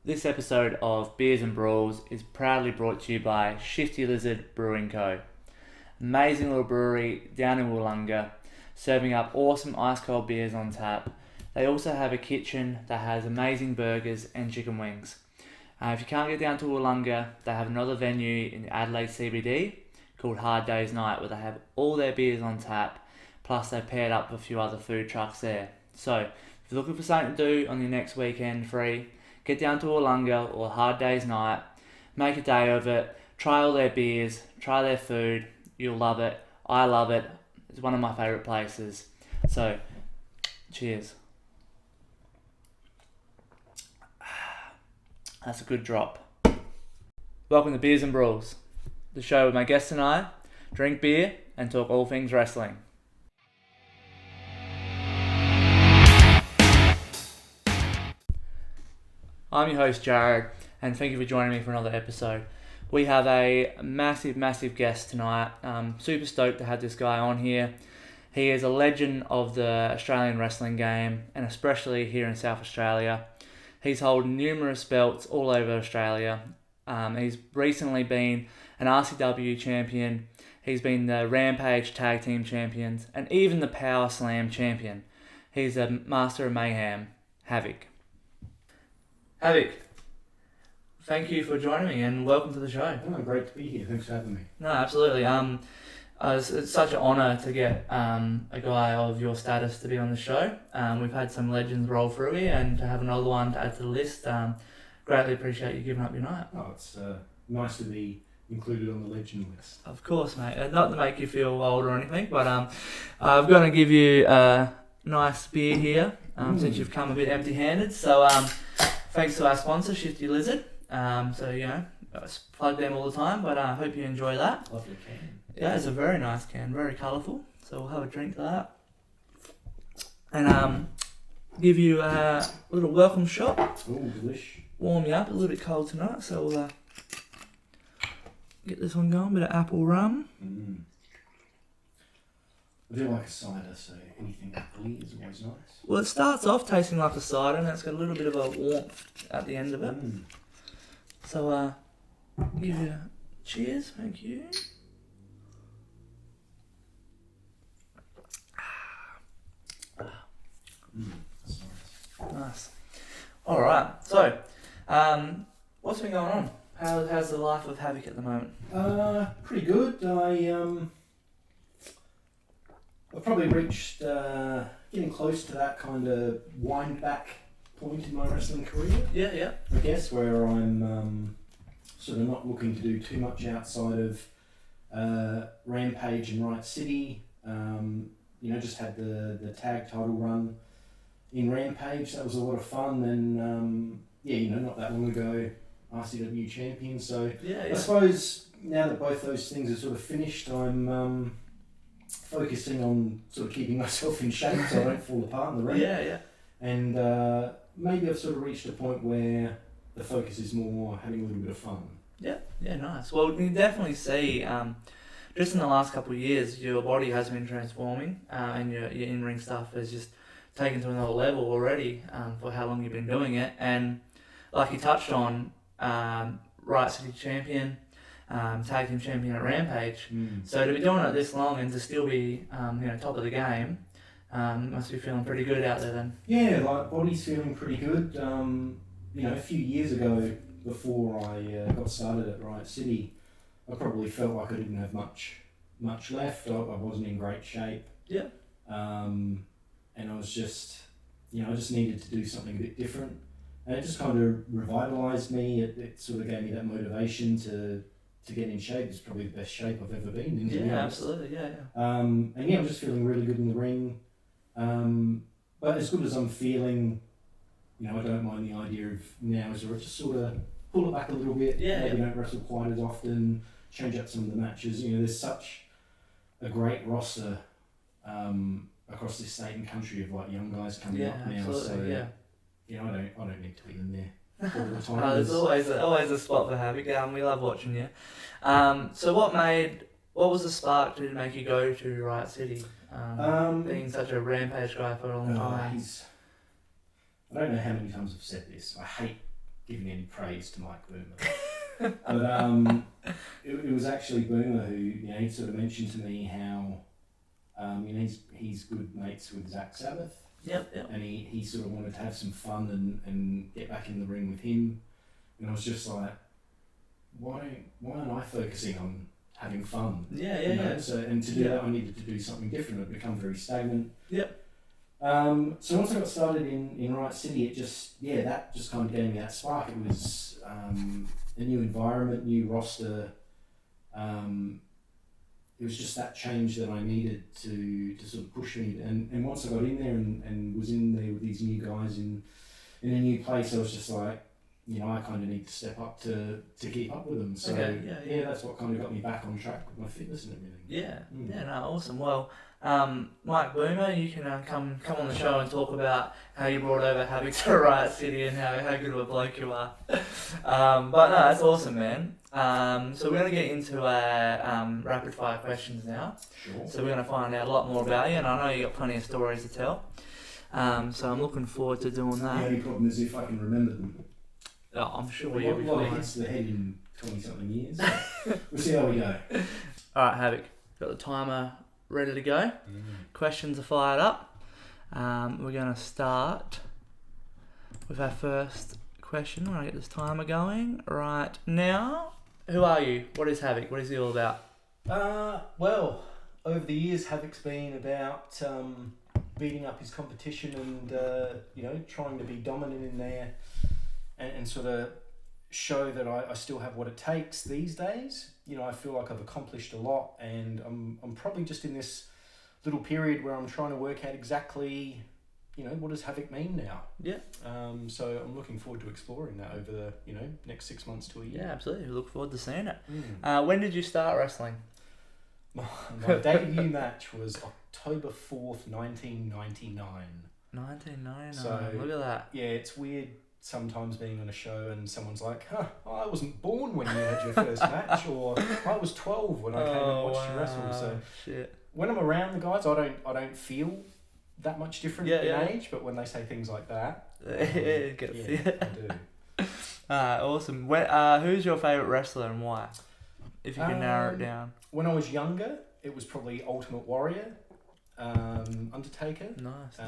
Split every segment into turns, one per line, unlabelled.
This episode of Beers and Brawls is proudly brought to you by Shifty Lizard Brewing Co. Amazing little brewery down in Wollonga, serving up awesome ice cold beers on tap. They also have a kitchen that has amazing burgers and chicken wings. If you can't get down to Wollonga, they have another venue in Adelaide CBD called Hard Day's Night, where they have all their beers on tap, plus they paired up with a few other food trucks there. So if you're looking for something to do on your next weekend free, get down to Wollonga or Hard Day's Night, make a day of it, try all their beers, try their food, you'll love it. I love it. It's one of my favourite places. So, cheers. That's a good drop. Welcome to Beers and Brawls, the show where my guests and I drink beer and talk all things wrestling. I'm your host Jared, and thank you for joining me for another episode. We have a massive guest tonight. Super stoked to have this guy on here. He is a legend of the Australian wrestling game, and especially here in South Australia. He's held numerous belts all over Australia. He's recently been an RCW champion. He's been the Rampage tag team champions, and even the Powerslam champion. He's a master of mayhem, Havok. Havok, thank you for joining me and welcome to the show.
Oh, great to be here. Thanks for having me.
No, absolutely. It's such an honour to get a guy of your status to be on the show. We've had some legends roll through here, and to have another one to add to the list, greatly appreciate you giving up your night.
Oh, it's nice to be included on the legend list.
Of course, mate. Not to make you feel old or anything, but I'm going to give you a nice beer here since you've come a bit empty-handed. So thanks to our sponsor, Shifty Lizard. So, you know, I plug them all the time, but I hope you enjoy that.
Lovely can.
Yeah, it's a very nice can, very colourful. So we'll have a drink to that. And give you a little welcome shot.
Oh, delish.
Warm you up, a little bit cold tonight, so we'll get this one going. Bit of apple rum.
I do like a cider, so anything appley is always nice.
Well, it starts off tasting like a cider, and it's got a little bit of a warmth at the end of it. So, give you a cheers, thank you.
That's nice.
Nice. All right. So, what's been going on? How's the life of Havok at the moment?
Pretty good. I've probably reached getting close to that kind of wind back point in my wrestling career.
Yeah.
I guess where I'm sort of not looking to do too much outside of Rampage and Right City. Just had the tag title run in Rampage. That was a lot of fun. And not that long ago, RCW champion. So
Yeah.
I suppose now that both those things are sort of finished, I'm focusing on sort of keeping myself in shape so I don't fall apart in the ring.
Yeah.
And maybe I've sort of reached a point where the focus is more having a little bit of fun.
Yeah, nice. Well, you can definitely see, just in the last couple of years, your body has been transforming, and your in-ring stuff has just taken to another level already for how long you've been doing it. And like you touched on, Right City champion, tag team champion at Rampage. So to be doing it this long and to still be, top of the game, must be feeling pretty good out there then.
Yeah, like body's feeling pretty good. A few years ago, before I got started at Riot City, I probably felt like I didn't have much left. I wasn't in great shape.
Yeah.
And I was just, I just needed to do something a bit different. And it just kind of revitalised me. It sort of gave me that motivation to get in shape. It's probably the best shape I've ever been in.
Yeah, absolutely. Yeah.
I'm just feeling really good in the ring. But as good as I'm feeling, I don't mind the idea of now is to just sort of pull it back a little bit. Maybe don't wrestle quite as often, change up some of the matches. There's such a great roster across this state and country of like young guys coming up now.
Absolutely,
so I don't need to be in there all the time.
There's always a spot for Havok. We love watching you. So what was the spark to make you go to Riot City? Being such a Rampage guy for a long time.
I don't know how many times I've said this. I giving any praise to Mike Boomer. But it was actually Boomer who, he sort of mentioned to me how, he's good mates with Zach Sabbath.
Yep.
And he sort of wanted to have some fun and get back in the ring with him. And I was just like, why aren't I focusing on having fun?
Yeah.
So, and to do that, I needed to do something different. I'd become very stagnant.
Yep.
So once I got started in Riot City, that just kind of gave me that spark. It was a new environment, new roster. It was just that change that I needed to sort of push me. And once I got in there and was in there with these new guys in a new place, I was just like, I kind of need to step up to keep up with them. So that's what kind of got me back on track with my fitness and everything.
Awesome. Well, Mike Boomer, you can come on the show and talk about how you brought over Havok to Riot City and how good of a bloke you are. But no, that's awesome, man. So we're going to get into our rapid fire questions now.
Sure.
So we're going to find out a lot more about you, and I know you got plenty of stories to tell. So I'm looking forward to doing that.
The only problem is if I can remember them.
Oh, I'm sure
you'll
be
fine.
fine.
Hits to the head in 20-something years. We'll see how we go.
Alright, Havok, got the timer ready to go. Questions are fired up. We're going to start with our first question. We're going to get this timer going right now. Who are you? What is Havok? What is he all about?
Well, over the years, Havok's been about beating up his competition and trying to be dominant in there and sort of show that I still have what it takes these days. I feel like I've accomplished a lot, and I'm probably just in this little period where I'm trying to work out exactly, what does Havok mean now?
Yeah.
So I'm looking forward to exploring that over the, next 6 months to a year.
Yeah, absolutely. We look forward to seeing it. When did you start wrestling?
My debut match was October 4th, 1999.
1999.
So,
look at that.
Yeah, it's weird sometimes being on a show and someone's like, I wasn't born when you had your first match, or I was 12 when I came and watched you wrestle. So
shit.
When I'm around the guys, I don't feel that much different in age, but when they say things like that,
it gets
I do.
Awesome. Who's your favourite wrestler and why? If you can narrow it down.
When I was younger, it was probably Ultimate Warrior, Undertaker.
Nice.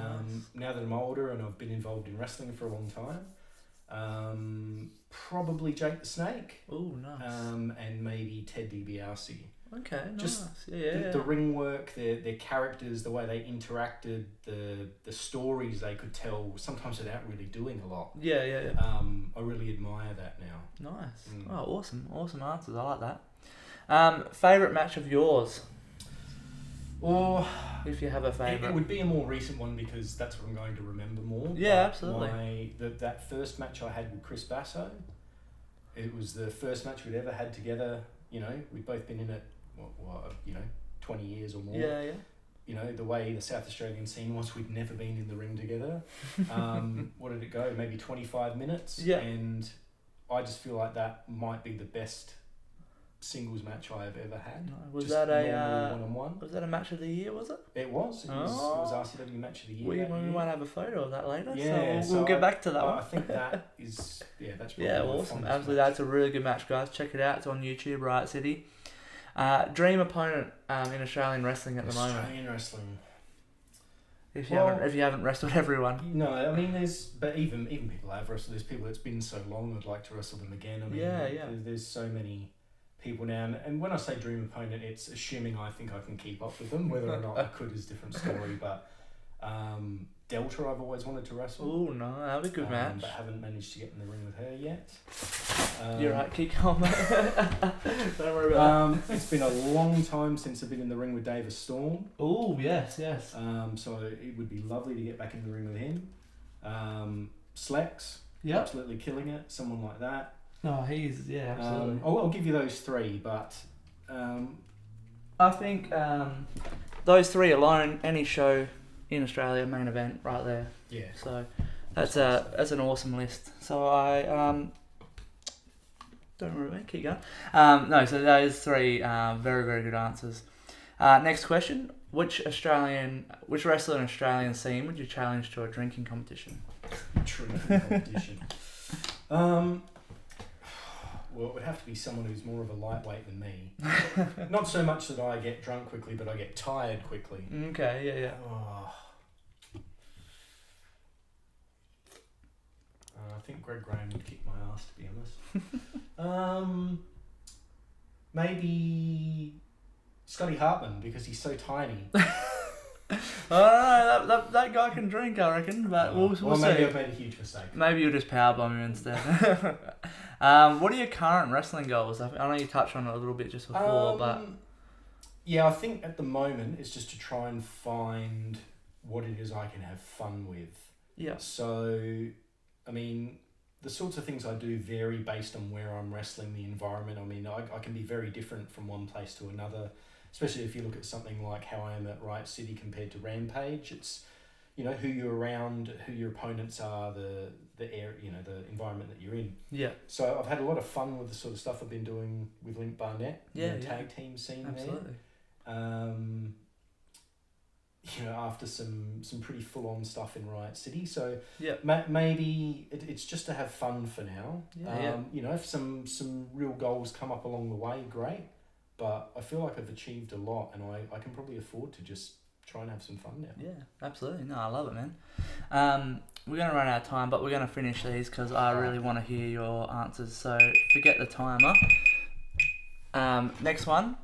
Now that I'm older and I've been involved in wrestling for a long time, probably Jake the Snake.
Oh, nice.
And maybe Ted DiBiase.
Okay, nice.
Just
the
ring work, their characters, the way they interacted, the stories they could tell, sometimes without really doing a lot.
Yeah.
I really admire that now.
Nice. Oh, awesome answers. I like that. Favourite match of yours?
Or
if you have a favourite.
It would be a more recent one because that's what I'm going to remember more.
Yeah, absolutely.
That first match I had with Chris Basso, it was the first match we'd ever had together. We'd both been in it, 20 years or more.
Yeah.
The way the South Australian scene was, we'd never been in the ring together. What did it go? Maybe 25 minutes.
Yeah.
And I just feel like that might be the best singles match I have ever had.
Was
just
that a
one-on-one?
Was that a match of the year? Was it?
It was. It was RCW match of the year.
We might have a photo of that later.
Yeah,
so we'll get back to that one.
I think that is that's probably
awesome. Absolutely, that's a really good match, guys. Check it out. It's on YouTube, Riot City. Dream opponent in Australian wrestling at the moment.
Australian wrestling.
If you haven't wrestled everyone.
No, I mean but even people have wrestled. There's people that's been so long I'd like to wrestle them again. I mean, there's so many people now, and when I say dream opponent, it's assuming I think I can keep up with them. Whether or not I could is a different story. But Delta, I've always wanted to wrestle.
Oh no, that'd be a good match.
But haven't managed to get in the ring with her yet.
You're right, keep going. Don't worry about that.
It's been a long time since I've been in the ring with Davis Storm.
Oh yes.
So it would be lovely to get back in the ring with him. Slex, absolutely killing it. Someone like that.
No, he's absolutely.
I'll give you those three, but
I think those three alone, any show in Australia, main event right there.
Yeah.
So that's an awesome list. So I don't remember. Keep going. So those three very, very good answers. Next question: Which wrestler in Australian scene would you challenge to a drinking competition?
Drinking competition. Well, it would have to be someone who's more of a lightweight than me. Not so much that I get drunk quickly, but I get tired quickly.
Okay, yeah.
Oh. I think Greg Graham would kick my ass, to be honest. Maybe Scotty Hartman, because he's so tiny.
I don't know, that guy can drink, I reckon, but we'll
maybe
see.
I've made a huge mistake.
Maybe you'll just powerbomb him instead. What are your current wrestling goals? I know you touched on it a little bit just before, but...
Yeah, I think at the moment it's just to try and find what it is I can have fun with.
Yeah.
So, I mean, the sorts of things I do vary based on where I'm wrestling, the environment. I mean, I can be very different from one place to another, especially if you look at something like how I am at Riot City compared to Rampage. It's, you know, who you're around, who your opponents are, the air, you know, the environment that you're in.
Yeah.
So I've had a lot of fun with the sort of stuff I've been doing with Link Barnett,
the
tag team scene.
Absolutely.
There. You know, after some pretty full on stuff in Riot City. So maybe it's just to have fun for now. You know, if some real goals come up along the way, great. But I feel like I've achieved a lot, and I can probably afford to just try and have some fun now.
Yeah, absolutely. No, I love it, man. We're going to run out of time, but we're going to finish these because I really want to hear your answers. So forget the timer. Next one.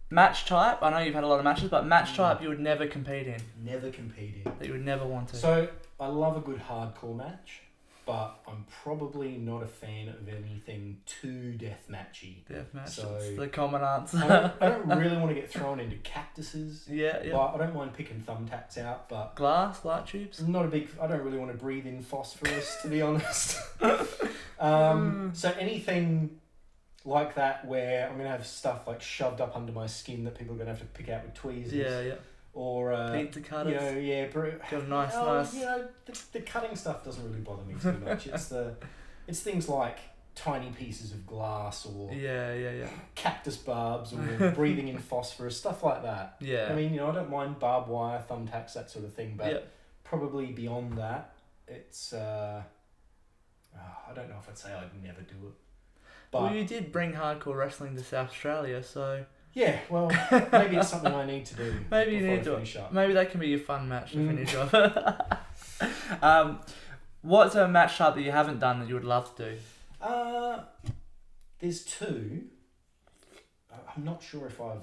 Match type. I know you've had a lot of matches, but match type you would never compete in.
Never compete in.
That you would never want to.
So I love a good hardcore match, but I'm probably not a fan of anything too deathmatchy.
Deathmatch.
So
that's the common answer.
I don't really want to get thrown into cactuses.
Yeah.
But I don't mind picking thumbtacks out, but
Glass, light tubes.
I don't really want to breathe in phosphorus, to be honest. So anything like that where I'm going to have stuff like shoved up under my skin that people are going to have to pick out with tweezers.
Yeah.
Or
pizza cutters.
You know,
got a nice.
You know, the cutting stuff doesn't really bother me too much. It's things like tiny pieces of glass or cactus barbs or breathing in phosphorus, stuff like that.
Yeah.
I mean, you know, I don't mind barbed wire, thumbtacks, that sort of thing, but probably beyond that, it's I don't know if I'd say I'd never do it. But
well, you did bring hardcore wrestling to South Australia, so...
Yeah, well, maybe it's something I need to do.
Maybe you need to. Maybe that can be your fun match to finish off. What's a match type that you haven't done that you would love to do?
There's two. I'm not sure if I've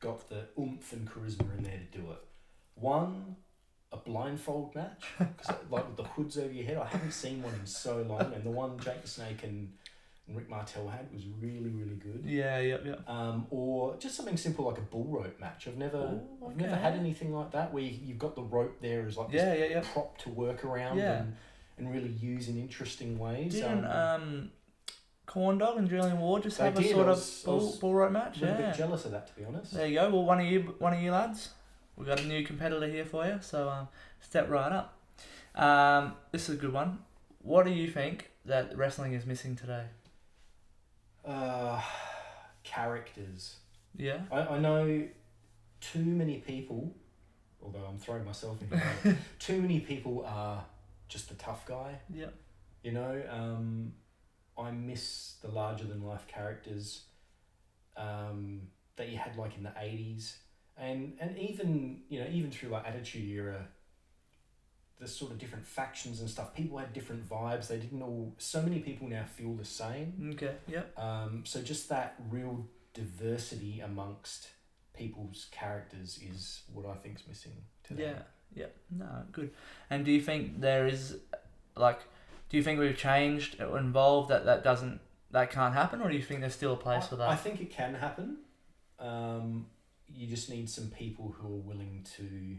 got the oomph and charisma in there to do it. One, a blindfold match, because like with the hoods over your head, I haven't seen one in so long, and the one Jake the Snake and Rick Martel had was really, really good.
Yeah.
Or just something simple like a bull rope match. I've never had anything like that where you've got the rope there as like this prop to work around and really use in interesting ways.
Didn't Corn Dog and Julian Ward just have a sort of bull rope match?
I'm a bit jealous of that, to be honest.
There you go. Well, one of you lads, we've got a new competitor here for you. So step right up. This is a good one. What do you think that wrestling is missing today?
Characters.
Yeah.
I know too many people, although I'm throwing myself in here, too many people are just the tough guy.
Yeah.
You know, I miss the larger than life characters that you had like in the 80s and even, you know, even through like Attitude Era, the sort of different factions and stuff, people had different vibes. They didn't all, so many people now feel the same.
Okay, yep.
So just that real diversity amongst people's characters is what I think's missing today.
Yeah. No, good. And do you think there is, like, do you think we've changed or involved that can't happen, or do you think there's still a place for that?
I think it can happen. You just need some people who are willing to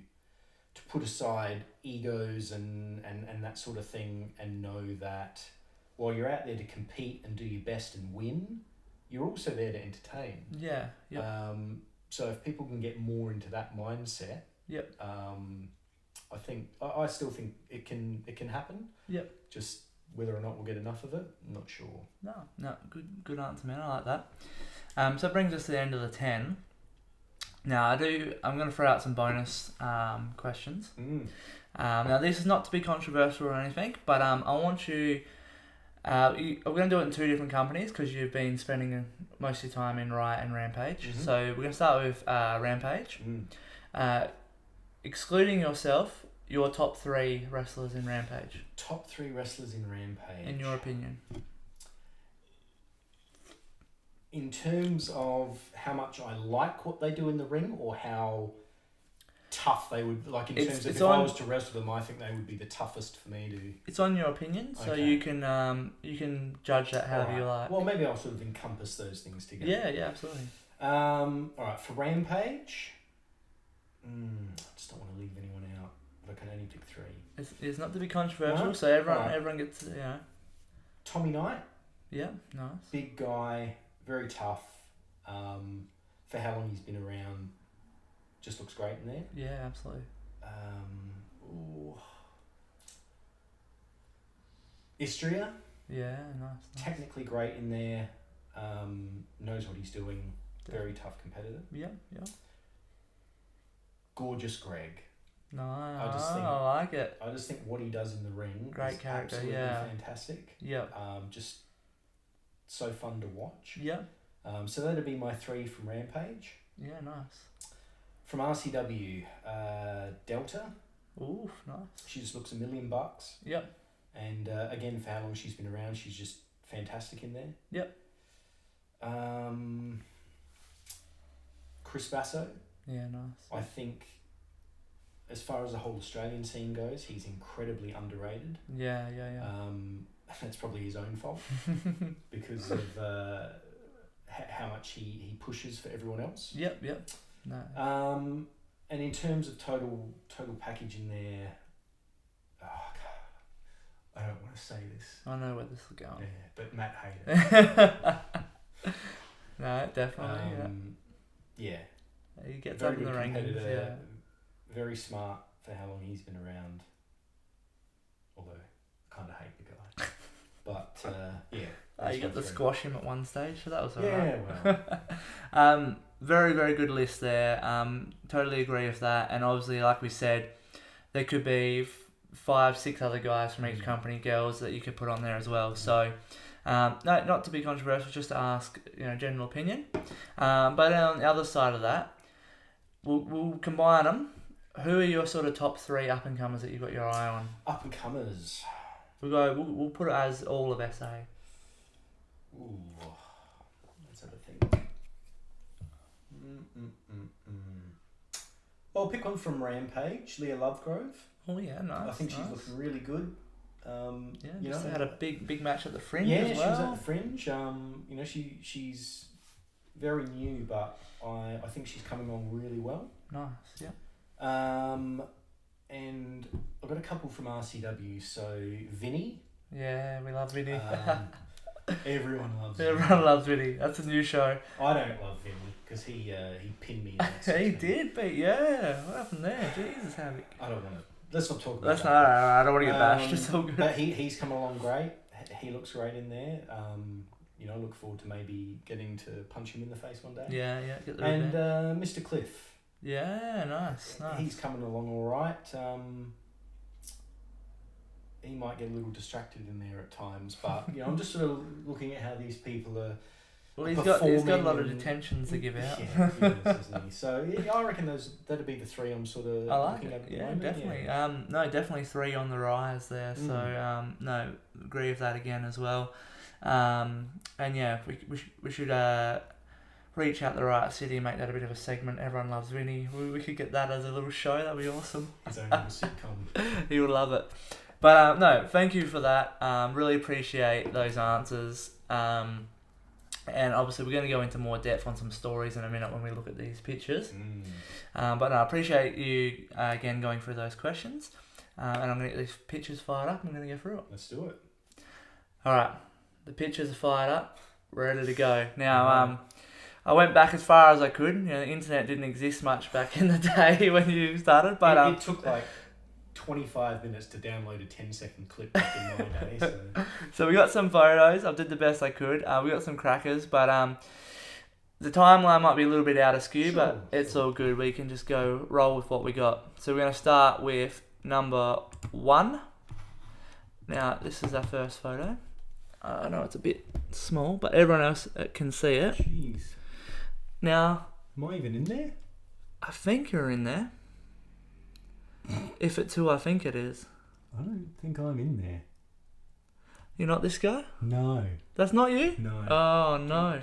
put aside egos and that sort of thing and know that while you're out there to compete and do your best and win, you're also there to entertain.
Yeah.
So if people can get more into that mindset, I still think it can happen.
Yep.
Just whether or not we'll get enough of it, I'm not sure.
No, good answer, man. I like that. So it brings us to the end of the 10. Now I'm going to throw out some bonus questions. Now this is not to be controversial or anything, but I want you We're going to do it in 2 different companies because you've been spending most of your time in Riot and Rampage.
Mhm.
So we're going to start with Rampage. Excluding yourself, your top 3 wrestlers in Rampage.
Top 3 wrestlers in Rampage.
In your opinion.
In terms of how much I like what they do in the ring, or how tough they would, like in terms of if I was to wrestle them, I think they would be the toughest for me to...
It's on your opinion, so
Okay.
you can judge that however you like.
Well, maybe I'll sort of encompass those things together.
Yeah, absolutely.
Alright, for Rampage, I just don't want to leave anyone out, but I can only pick 3.
It's not to be controversial,
No?
so everyone
Right.
everyone gets,
Tommy Knight,
Yeah, nice.
big guy, very tough. For how long he's been around, just looks great in there.
Yeah, absolutely.
Istria,
Yeah, nice.
technically great in there, knows what he's doing, very tough competitor.
Yeah.
Gorgeous Greg.
Nice.
just think-
I like it.
I just think what he does in the ring
Great
is
character,
absolutely
yeah.
fantastic.
Yep.
Just so fun to watch.
Yep.
So that'd be my 3 from Rampage.
Yeah, nice.
From RCW, Delta.
Ooh, nice.
She just looks $1 million.
Yep.
And again, for how long she's been around, she's just fantastic in there.
Yep.
Chris Basso.
Yeah, nice.
I think, as far as the whole Australian scene goes, he's incredibly underrated.
Yeah.
That's probably his own fault because of how much he pushes for everyone else.
Yep. No.
And in terms of total package in there, I don't want to say this.
I know where this is
Yeah,
going.
but Matt Hayden.
No, definitely.
Yeah.
He gets
Very
up in the
good
rankings.
competitor,
Yeah.
very smart for how long he's been around. Although I kind of hate the guy, but yeah.
You got to
that's my
squash him at one stage, so that was
three.
alright.
Yeah, well,
Very, very good list there. Totally agree with that. And obviously, like we said, there could be 5, 6 other guys from each company, girls that you could put on there as well. So, no, not to be controversial, just to ask, general opinion. But on the other side of that, we'll combine them. Who are your sort of top 3 up and comers that you've got your eye on?
up and comers.
We'll put it as all of SA.
Ooh, let's have a think. Well, pick one from Rampage, Leah Lovegrove.
Oh yeah, nice.
I think she's
nice.
looking really good.
Yeah, just had a big match at the Fringe
yeah,
as well.
she was at the Fringe. She's very new, but I think she's coming on really well.
Nice, yeah.
And I've got a couple from RCW. So Vinny.
Yeah, we love Vinny.
Everyone loves Vinny.
Everyone loves Vinny. That's a new show.
I don't love Vinny because he pinned me. In that
He
session.
did, but yeah, what happened there? Jesus, Havok.
I don't want to. Let's not talk about
That's
that.
not. I don't want to get bashed. It's all good.
But he's come along great. He looks great in there. I look forward to maybe getting to punch him in the face one day.
Yeah. Get the
And
rebound.
Mr. Cliff.
Yeah, nice.
He's coming along all right. He might get a little distracted in there at times, but I'm just sort of looking at how these people are.
Well, he's got a lot of
and-
detentions to give out.
Yeah, he is, isn't he? So yeah, I reckon that'd be the 3 I'm sort of
I like
looking
it.
at the
Yeah,
moment.
definitely.
Yeah.
No, definitely 3 on the rise there. So no, agree with that again as well. And yeah, we should reach out the right city, make that a bit of a segment. Everyone loves Vinny. We could get that as a little show. That'd be awesome.
His own little sitcom.
He would love it. But no, thank you for that. Really appreciate those answers. And obviously we're going to go into more depth on some stories in a minute when we look at these pictures. But no, I appreciate you again going through those questions. And I'm going to get these pictures fired up. I'm going to go through it.
Let's do it.
All right, the pictures are fired up, ready to go. Now, I went back as far as I could. The internet didn't exist much back in the day when you started, but
it took like 25 minutes to download a 10-second clip back in my day.
So we got some photos. I did the best I could. We got some crackers, but the timeline might be a little bit out of skew, but it's all good. We can just roll with what we got. So we're going to start with number 1. Now, this is our first photo. I know it's a bit small, but everyone else can see it.
Jeez.
Now,
Am I even in there?
I think you're in there. If it's who I think it is.
I don't think I'm in there.
You're not this guy?
No.
That's not you?
No.
Oh, no.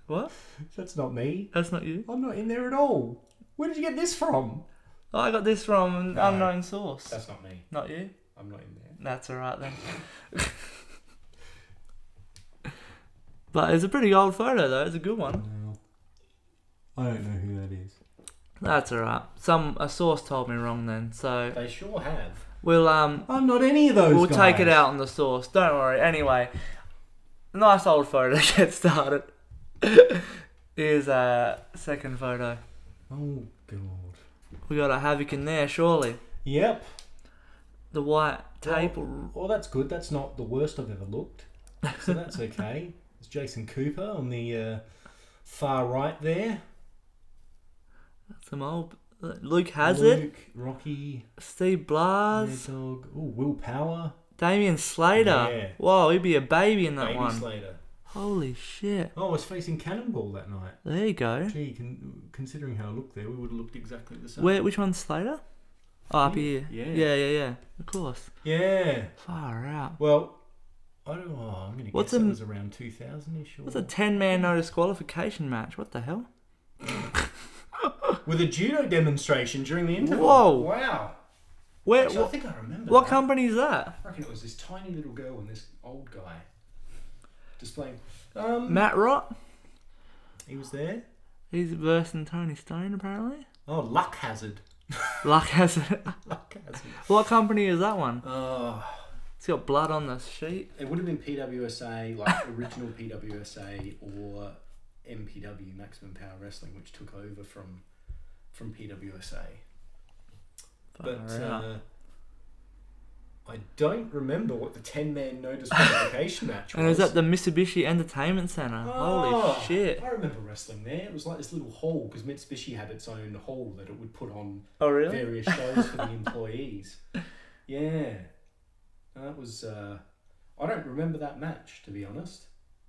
What?
That's not me.
That's not you?
I'm not in there at all. Where did you get this from?
Oh, I got this from an unknown source.
That's not me.
Not you?
I'm not in there.
That's alright then. But it's a pretty old photo though. It's a good one.
No. I don't know who that is.
That's alright. A source told me wrong then, so
They sure have.
we'll
I'm not any of those
we'll
guys.
take it out on the source. Don't worry. Anyway, nice old photo to get started. Here's a second photo.
Oh, God.
We got a Havok in there, surely.
Yep.
The white tape.
Well, that's good. That's not the worst I've ever looked. So that's okay. It's Jason Cooper on the far right there.
Some old Luke Hazard.
Luke, Rocky,
Steve Blas.
Mad Dog. Oh, Will Power.
Damian Slater.
Yeah.
Whoa, he'd be a baby in that
Baby
one.
Slater.
Holy shit.
Oh, I was facing Cannonball that night.
There you go.
Gee, considering how I looked there, we would have looked exactly the same.
Which one's Slater? Oh, up here.
Yeah.
Yeah. Of course.
Yeah.
Far out.
Well, I'm going to guess it was around 2000-ish.
What's a 10-man no disqualification match? What the hell?
With a judo demonstration during the interval.
Whoa.
Wow.
Where?
Actually, I think I remember
What
that.
company is that?
I reckon it was this tiny little girl and this old guy displaying.
Matt Rott?
He was there.
He's versing Tony Stone, apparently.
Oh, Luck Hazard.
Luck Hazard.
Luck Hazard.
What company is that one?
Oh,
It's got blood on the sheet.
it would have been PWSA, like original PWSA, or MPW, Maximum Power Wrestling, which took over from PWSA. But
Far out.
I don't remember what the 10-man no disqualification match was.
And is that the Mitsubishi Entertainment Center? Holy shit.
I remember wrestling there. It was like this little hall, because Mitsubishi had its own hall that it would put on
Oh, really?
various shows for the employees. Yeah. That was... I don't remember that match, to be honest.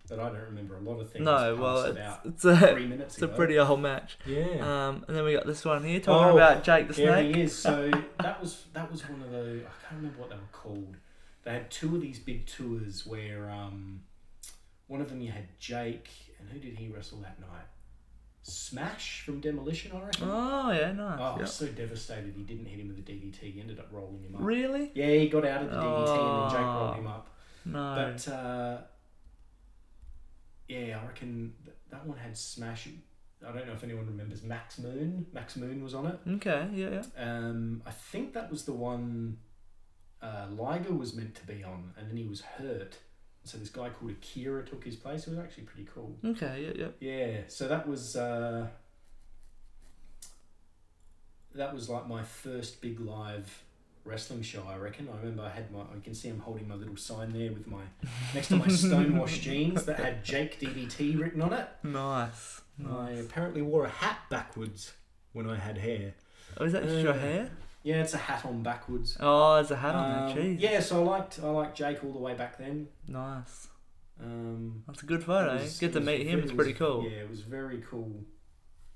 But I don't remember a lot of things.
No, well,
it's
it's a
3 minutes
it's a
ago.
pretty old match.
Yeah.
And then we got this one here talking about Jake the
There
Snake.
he is. So that was one of the... I can't remember what they were called. They had two of these big tours where one of them you had Jake, and who did he wrestle that night? Smash from Demolition, I reckon.
Oh, yeah, nice.
Oh, I
Yep.
was so devastated he didn't hit him with a DDT. He ended up rolling him up.
Really?
Yeah, he got out of the DDT and then Jake rolled him up.
No.
But yeah, I reckon that one had Smash. I don't know if anyone remembers Max Moon. Max Moon was on it.
Okay, yeah.
I think that was the one Liger was meant to be on, and then he was hurt. So this guy called Akira took his place. It was actually pretty cool.
Okay, yeah.
Yeah, so that was like my first big live wrestling show, I reckon. I remember I can see him holding my little sign there with next to my Stonewash jeans that had Jake DDT written on it.
Nice.
I apparently wore a hat backwards when I had hair.
Oh, is that just your hair?
Yeah, it's a hat on backwards.
Oh, there's a hat on there. Jeez.
Yeah, so I liked Jake all the way back then.
Nice. That's a good
It
photo.
was-
Get to
it was
meet him.
ve-
It's
it
pretty
was-
cool.
Yeah, it was very cool.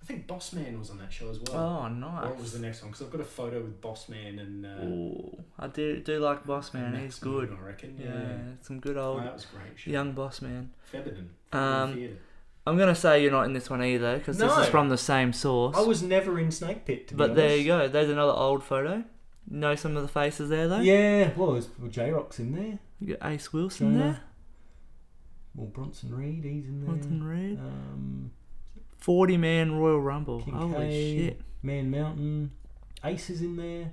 I think Boss Man was on that show as well.
Oh,
Or
nice.
it was the next one? Because I've got a photo with Boss Man and
Ooh, I do like Boss Man.
Max
He's good.
Moon, I reckon.
Yeah, some good
Oh,
old
that was great. Show.
young Boss Man.
Featherton.
Um, I'm gonna say you're not in this one either because this
No.
is from the same source.
I was never in Snake Pit, to be
But
honest.
there you go. There's another old photo. Know some of the faces there though.
Yeah, well, J-Rock's in there.
You got Ace Wilson
Jonah.
there.
Well, Bronson Reed, he's in there.
Bronson Reed. 40-man Royal Rumble. Holy
Kincaid,
shit.
Man Mountain. Ace is in there.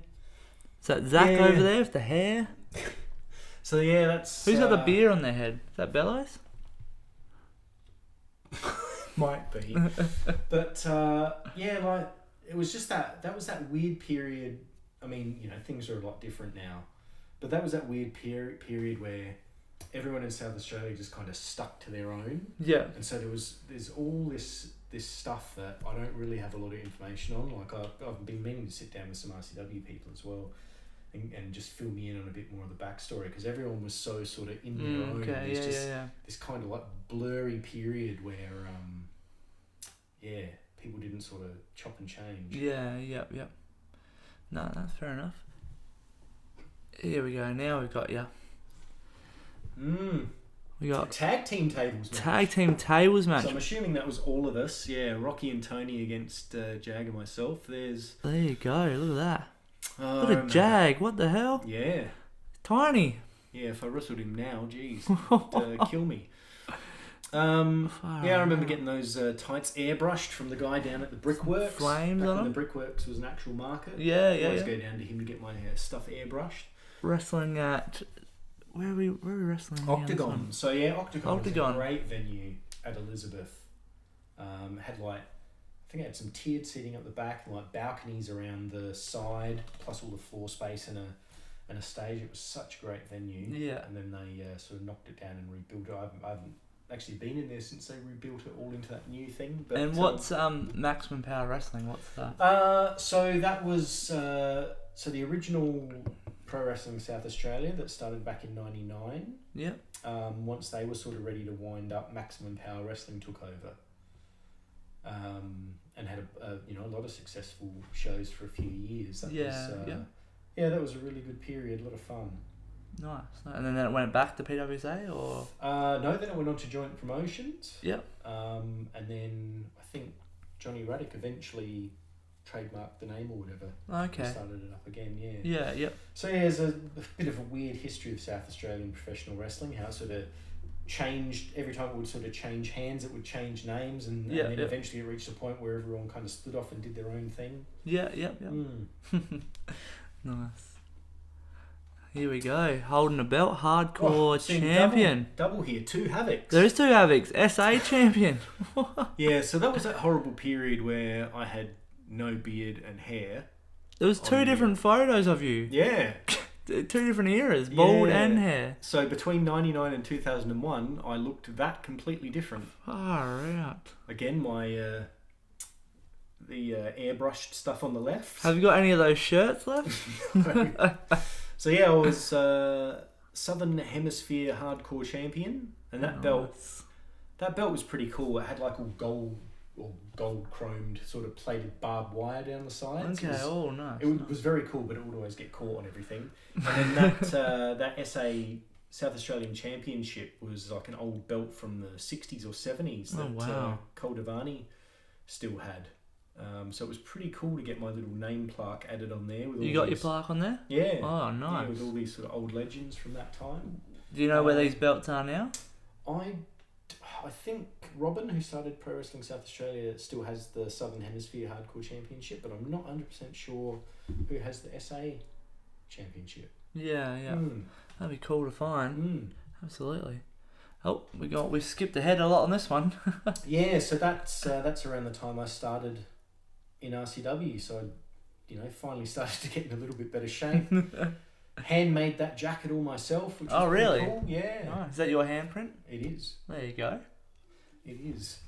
Is that Zach
Yeah.
over there with the hair?
So yeah, that's...
Who's got the beer on their head? Is that Bellows?
Might be. But yeah, like it was just that was that weird period. I mean, you know, things are a lot different now, but that was that weird period where everyone in South Australia just kind of stuck to their own,
Yeah.
and so there's all this stuff that I don't really have a lot of information on. Like I've been meaning to sit down with some RCW people as well, and just fill me in on a bit more of the backstory, because everyone was so sort of in their own.
Okay,
There's just
yeah.
this kind of like blurry period where people didn't sort of chop and change.
Yep. No, that's fair enough. Here we go. Now we've got you. We got
tag team tables match.
Tag team tables match.
So I'm assuming that was all of us. Yeah, Rocky and Tony against Jag and myself.
There you go. Look at that.
Oh,
Look at Jag. What the hell?
Yeah.
Tiny.
Yeah, if I wrestled him now, geez, he'd kill me. I remember getting those tights airbrushed from the guy down at the Brickworks.
Flames
back
on
when
them.
The Brickworks was an actual market.
Yeah.
I always go down to him to get my stuff airbrushed.
Wrestling at where are we wrestling?
Octagon. So yeah, Octagon was a
Octagon.
great venue at Elizabeth. Had like, I think it had some tiered seating up the back, and like balconies around the side, plus all the floor space and a stage. It was such a great venue.
Yeah.
And then they sort of knocked it down and rebuilt it. I haven't actually been in there since they rebuilt it all into that new thing. But,
and what's Maximum Power Wrestling? What's that?
So that was so the original Pro Wrestling South Australia that started back in '99.
Yeah.
Once they were sort of ready to wind up, Maximum Power Wrestling took over. And had a lot of successful shows for a few years. That was a really good period, a lot of fun.
Nice. And then it went back to PWSA, or?
No, then it went on to Joint Promotions.
Yep.
And then I think Johnny Ruddock eventually trademarked the name or whatever.
Okay.
And started it up again, yeah.
Yeah, yep.
So yeah, there's a bit of a weird history of South Australian professional wrestling, how it sort of changed, every time it would sort of change hands, it would change names, and then eventually it reached a point where everyone kind of split off and did their own thing.
Yeah. Nice. Here we go. Holding a belt, hardcore champion.
Double here, 2 Havocs.
There is 2 Havocs. SA champion.
Yeah, so that was that horrible period where I had no beard and hair.
There was 2 different photos of you.
Yeah.
2 different eras, bald and hair.
So between 99 and 2001, I looked that completely different.
Far out.
Again, my the airbrushed stuff on the left.
Have you got any of those shirts left?
So yeah, I was Southern Hemisphere Hardcore Champion, and that belt was pretty cool. It had like all gold chromed sort of plated barbed wire down the sides.
Okay, nice.
It was very cool, but it would always get caught on everything. And then that SA South Australian Championship was like an old belt from the 60s or 70s that Koldavani still had. So it was pretty cool to get my little name plaque added on there. With all
your plaque on there?
Yeah.
Oh, nice.
Yeah, with all these sort of old legends from that time.
Do you know where these belts are now?
I think Robin, who started Pro Wrestling South Australia, still has the Southern Hemisphere Hardcore Championship, but I'm not 100% sure who has the SA Championship.
Yeah. That'd be cool to find. Absolutely. Oh, we skipped ahead a lot on this one.
Yeah, so that's around the time I started in RCW, so I finally started to get in a little bit better shape. Handmade that jacket all myself, which was
really
cool. Yeah.
Nice. Is that your handprint?
It is.
There you go.
It is.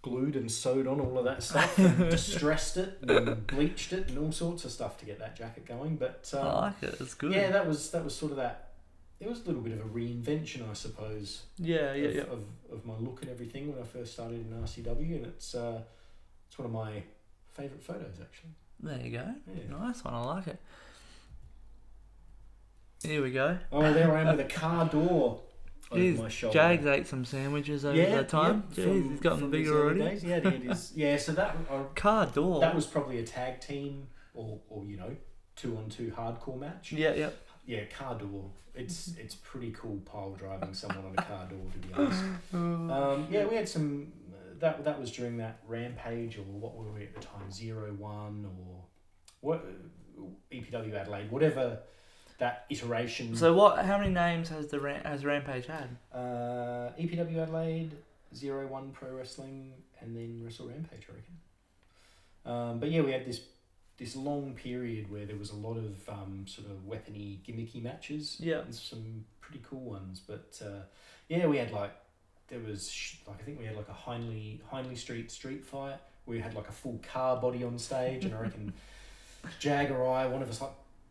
Glued and sewed on all of that stuff, and distressed it and bleached it and all sorts of stuff to get that jacket going. But
I like it. It's good.
Yeah, that was sort of that. It was a little bit of a reinvention, I suppose.
Yeah.
Of my look and everything when I first started in RCW, and it's one of my favourite photos actually.
There you go.
Yeah.
Nice one. I like it. Here we go.
Oh, there I am with a car door over my shoulder.
Jags ate some sandwiches over that time. Jeez, he's gotten bigger already.
Days. Yeah, it is. Yeah, so that
car door.
That was probably a tag team or 2-on-2 hardcore match.
Yeah.
Yeah, car door. It's pretty cool pile driving someone on a car door, to be honest. Yeah, we had some. That was during that Rampage, or what were we at the time? 01 or what? EPW Adelaide, whatever that iteration.
So how many names has Rampage had?
EPW Adelaide, 01 Pro Wrestling, and then Wrestle Rampage, I reckon. But yeah, we had this long period where there was a lot of sort of weapony gimmicky matches.
Yeah.
And some pretty cool ones. But yeah, we had I think we had like a Hindley Street fight. We had like a full car body on stage, and I reckon Jag or one of us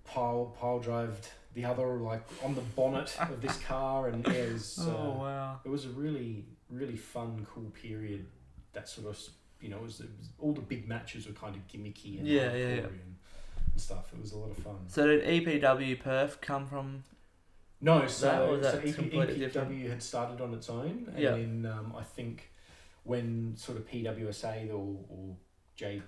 pile drived the other, like on the bonnet of this car, and yeah, it was.
wow.
It was a really, really fun, cool period. That sort of, it was all the big matches were kind of gimmicky and hardcore and stuff. It was a lot of fun.
So did EPW Perth come from?
No, so
completely different?
EPW had started on its own, and then I think when sort of PWSA or joint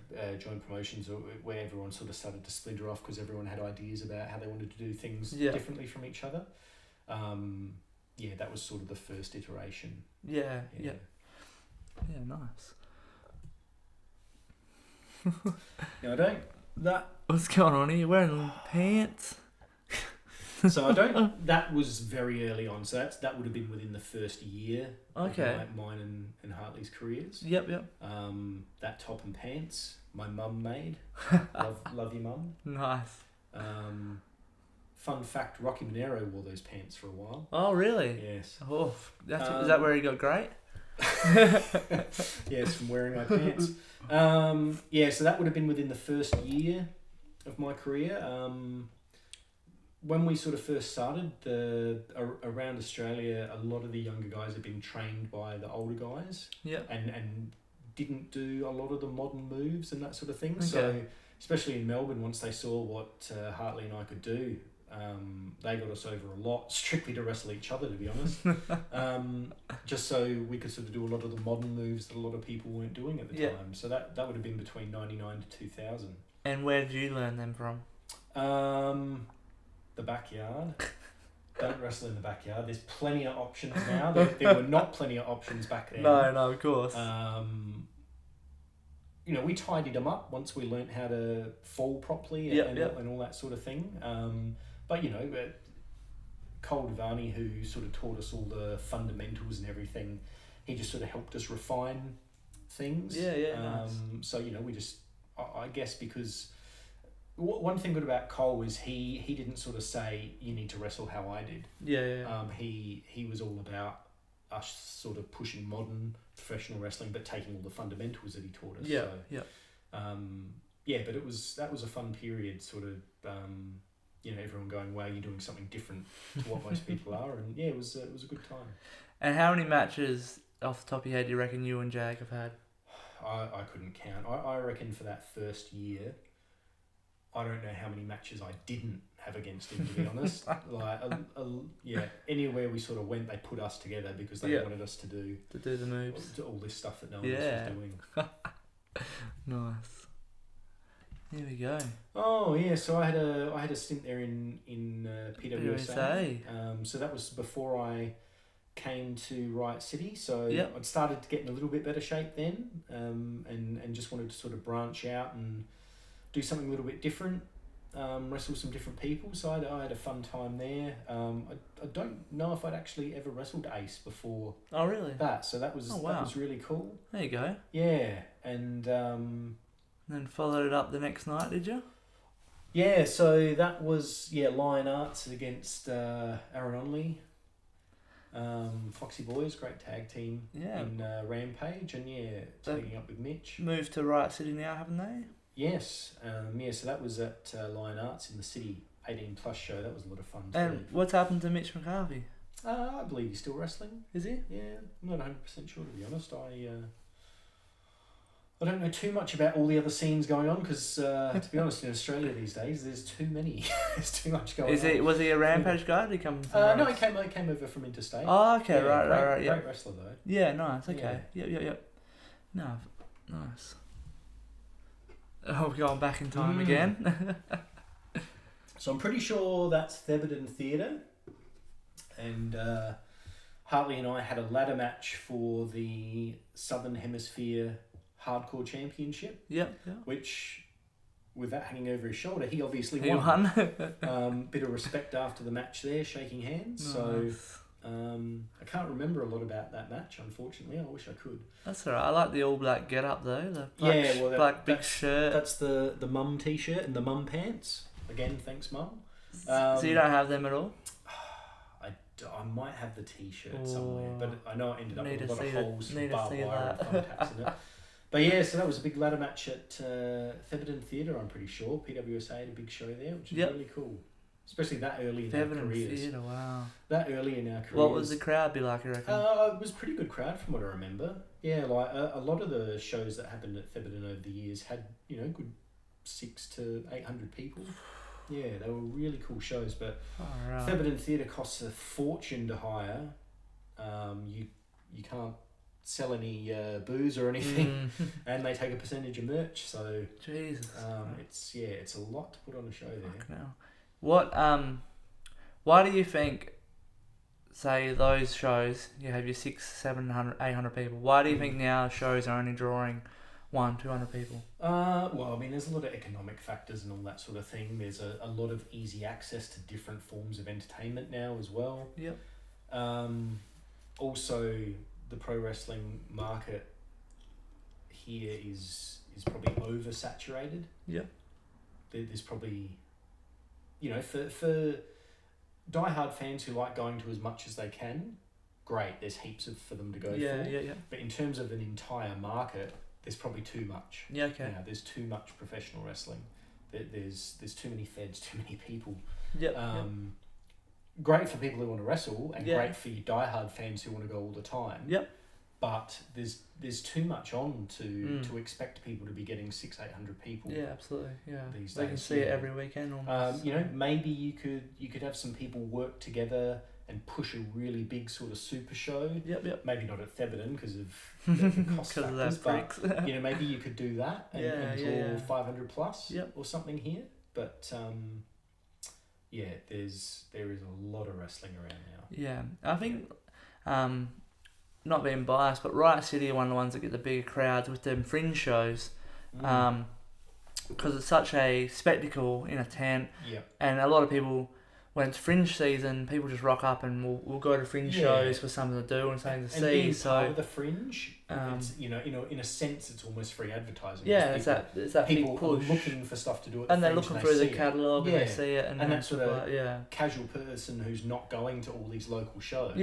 promotions, or where everyone sort of started to splinter off because everyone had ideas about how they wanted to do things differently from each other. That was sort of the first iteration.
Yeah, nice.
No, I don't.
What's going on here? You're wearing pants?
So I don't. That was very early on. So that would have been within the first year.
Okay.
Of mine and Hartley's careers.
Yep.
That top and pants my mum made. love your mum.
Nice.
Fun fact: Rocky Monero wore those pants for a while.
Oh really?
Yes.
Oh, is that where he got great?
Yes, from wearing my pants. So that would have been within the first year of my career. When we sort of first started, around Australia, a lot of the younger guys had been trained by the older guys.
Yeah.
And didn't do a lot of the modern moves and that sort of thing.
Okay.
So, especially in Melbourne, once they saw what Hartley and I could do, they got us over a lot, strictly to wrestle each other, to be honest. Just so we could sort of do a lot of the modern moves that a lot of people weren't doing at the time. So that would have been between 99 to 2000.
And where did you learn them from?
The backyard. Don't wrestle in the backyard. There's plenty of options now. There were not plenty of options back then.
No, of course.
We tidied them up once we learnt how to fall properly and all that sort of thing. But Cole Devani, who sort of taught us all the fundamentals and everything, he just sort of helped us refine things.
Nice.
So we just, I guess, because one thing good about Cole is he didn't sort of say you need to wrestle how I did. He was all about us sort of pushing modern professional wrestling, but taking all the fundamentals that he taught us. But that was a fun period, sort of. Everyone going, wow, you're doing something different to what most people are, and it was a good time.
And how many matches off the top of your head do you reckon you and Jag have had?
I couldn't count. I reckon for that first year, I don't know how many matches I didn't have against him, to be honest. Anywhere we sort of went, they put us together because they wanted us to do
the moves,
all this stuff that no one else was doing.
Nice. Here we go.
Oh yeah, so I had a stint there in PWSA. So that was before I came to Riot City. So I'd started to get in a little bit better shape then, and just wanted to sort of branch out and do something a little bit different, wrestle some different people. So I had a fun time there. I don't know if I'd actually ever wrestled Ace before.
Oh really?
That that was really cool.
There you go.
Yeah, and
then followed it up the next night, did you?
Yeah, so that was Lion Arts against Aaron Onley. Foxy Boys, great tag team in Rampage, and taking up with Mitch.
Moved to Riot City now, haven't they?
Yes, so that was at Lion Arts in the city, 18 plus show. That was a lot of fun too.
And what's happened to Mitch McCarthy?
I believe he's still wrestling.
Is he?
Yeah, I'm not 100% sure, to be honest. I don't know too much about all the other scenes going on because, to be honest, in Australia these days, there's too many. There's too much going on.
Was he a Rampage guy? Did he come from
no, he came over from Interstate.
Oh, okay, right.
Great wrestler, though.
Yeah, nice, okay. Yep. No, nice. Oh, we're going back in time again.
So I'm pretty sure that's Theberton Theatre. And Hartley and I had a ladder match for the Southern Hemisphere Hardcore Championship.
Yep.
Which, with that hanging over his shoulder, he obviously
He
won. Bit of respect after the match there, shaking hands. Nice. So I can't remember a lot about that match, unfortunately. I wish I could.
That's alright. I like the all black get up though. The black, black big shirt.
That's the mum t-shirt and the mum pants. Again, thanks, Mum.
So you don't have them at all?
I might have the t-shirt somewhere, but I know it ended up with a lot of holes from
need
barbed
to see
wire and thumbtacks in it. But yeah, so that was a big ladder match at Theberton Theatre, I'm pretty sure. PWSA had a big show there, which is really cool. Especially that early in our careers.
Theatre, wow.
That early in our careers.
What was the crowd be like, you reckon?
It was a pretty good crowd from what I remember. Yeah, like a lot of the shows that happened at Theberton over the years had, good 600 to 800 people. Yeah, they were really cool shows, but Theberton Theatre costs a fortune to hire. You can't sell any booze or anything, and they take a percentage of merch. So
Jesus,
it's a lot to put on a show there.
Now, what why do you think? Say those shows, you have your 600, 700, 800 people. Why do you think now shows are only drawing 100, 200 people?
Well, I mean, there's a lot of economic factors and all that sort of thing. There's a lot of easy access to different forms of entertainment now as well.
Yep.
Also, the pro wrestling market here is probably oversaturated.
Yep.
There's probably, for diehard fans who like going to as much as they can, great. There's heaps for them to go for.
Yeah.
But in terms of an entire market, there's probably too much.
Yeah, okay.
There's too much professional wrestling. There's too many feds, too many people.
Yep.
Great for people who want to wrestle, and great for you diehard fans who want to go all the time.
Yep.
But there's too much on to expect people to be getting 600-800 people.
Yeah, absolutely. Yeah,
these
they
days,
can see it every weekend. Almost.
Maybe you could have some people work together and push a really big sort of super show.
Yep.
Maybe not at Theberton because of the cost factors,
but
maybe you could do that and draw 500 plus or something here. But there is a lot of wrestling around now.
Yeah, I think. Not being biased, but Riot City are one of the ones that get the bigger crowds with them fringe shows, because it's such a spectacle in a tent, and a lot of people, when it's fringe season, people just rock up and we'll go to fringe shows for something to do and something to see.
Being
so
part of the fringe, it's, in a sense, it's almost free advertising.
Yeah, it's that
people
big push.
Are looking for stuff to do at
and
the
they're
fringe,
looking through the catalogue and they see it,
and that sort of casual person who's not going to all these local shows.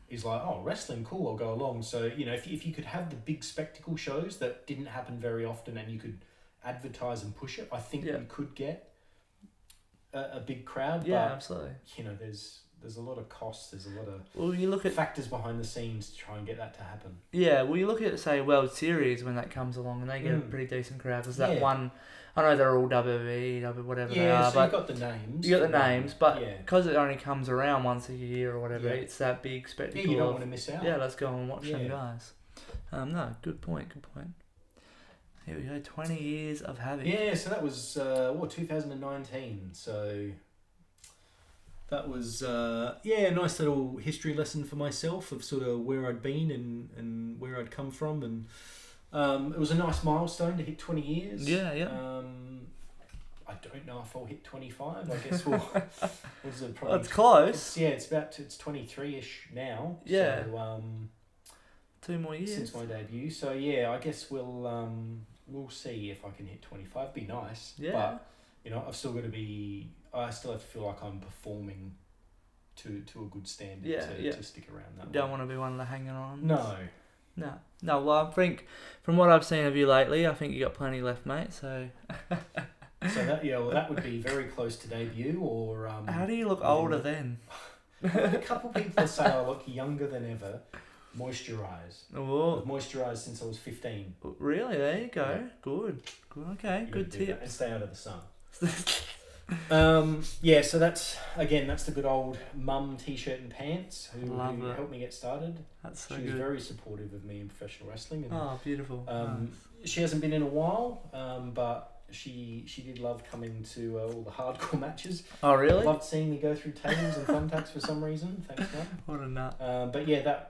Is like, oh, wrestling, cool, I'll go along. So, if you could have the big spectacle shows that didn't happen very often and you could advertise and push it, I think you could get a big crowd.
Yeah,
but,
absolutely.
There's a lot of costs, there's a lot of
you look at
factors behind the scenes to try and get that to happen.
Yeah, well, you look at, say, World Series when that comes along and they get a pretty decent crowd. There's that one, I know they're all WWE, whatever they are.
So
but
you've got the names.
You got the names, but because it only comes around once a year or whatever, it's that big spectacle.
Yeah, you don't want to miss out.
Yeah, let's go and watch them guys. No, good point. Here we go, 20 years of Havok.
Yeah, so that was, 2019, so... That was, a nice little history lesson for myself of sort of where I'd been and where I'd come from. And it was a nice milestone to hit 20 years.
Yeah.
I don't know if I'll hit 25. I guess we'll...
It's close.
It's 23-ish now.
Yeah.
So,
2 more years.
Since my debut. So, I guess we'll see if I can hit 25. Be nice.
Yeah.
But, I've still got to be... I still have to feel like I'm performing to a good standard to stick around that.
Don't want to be one of the hanging on.
No.
Well, I think from what I've seen of you lately, I think you got plenty left, mate. So.
That would be very close to debut. Or
how do you look older then?
A couple people say I look younger than ever. Moisturise.
Oh.
I've moisturised since I was 15.
Really? There you go. Yeah. Good. Okay. Good tip.
And stay out of the sun. So that's the good old mum t-shirt and pants who helped me get started.
That's so
she
good.
was very supportive of me in professional wrestling. And,
beautiful.
Nice. She hasn't been in a while, but she did love coming to all the hardcore matches.
Oh, really?
Loved seeing me go through tables and thumbtacks for some reason. Thanks, Mum.
What a nut.
But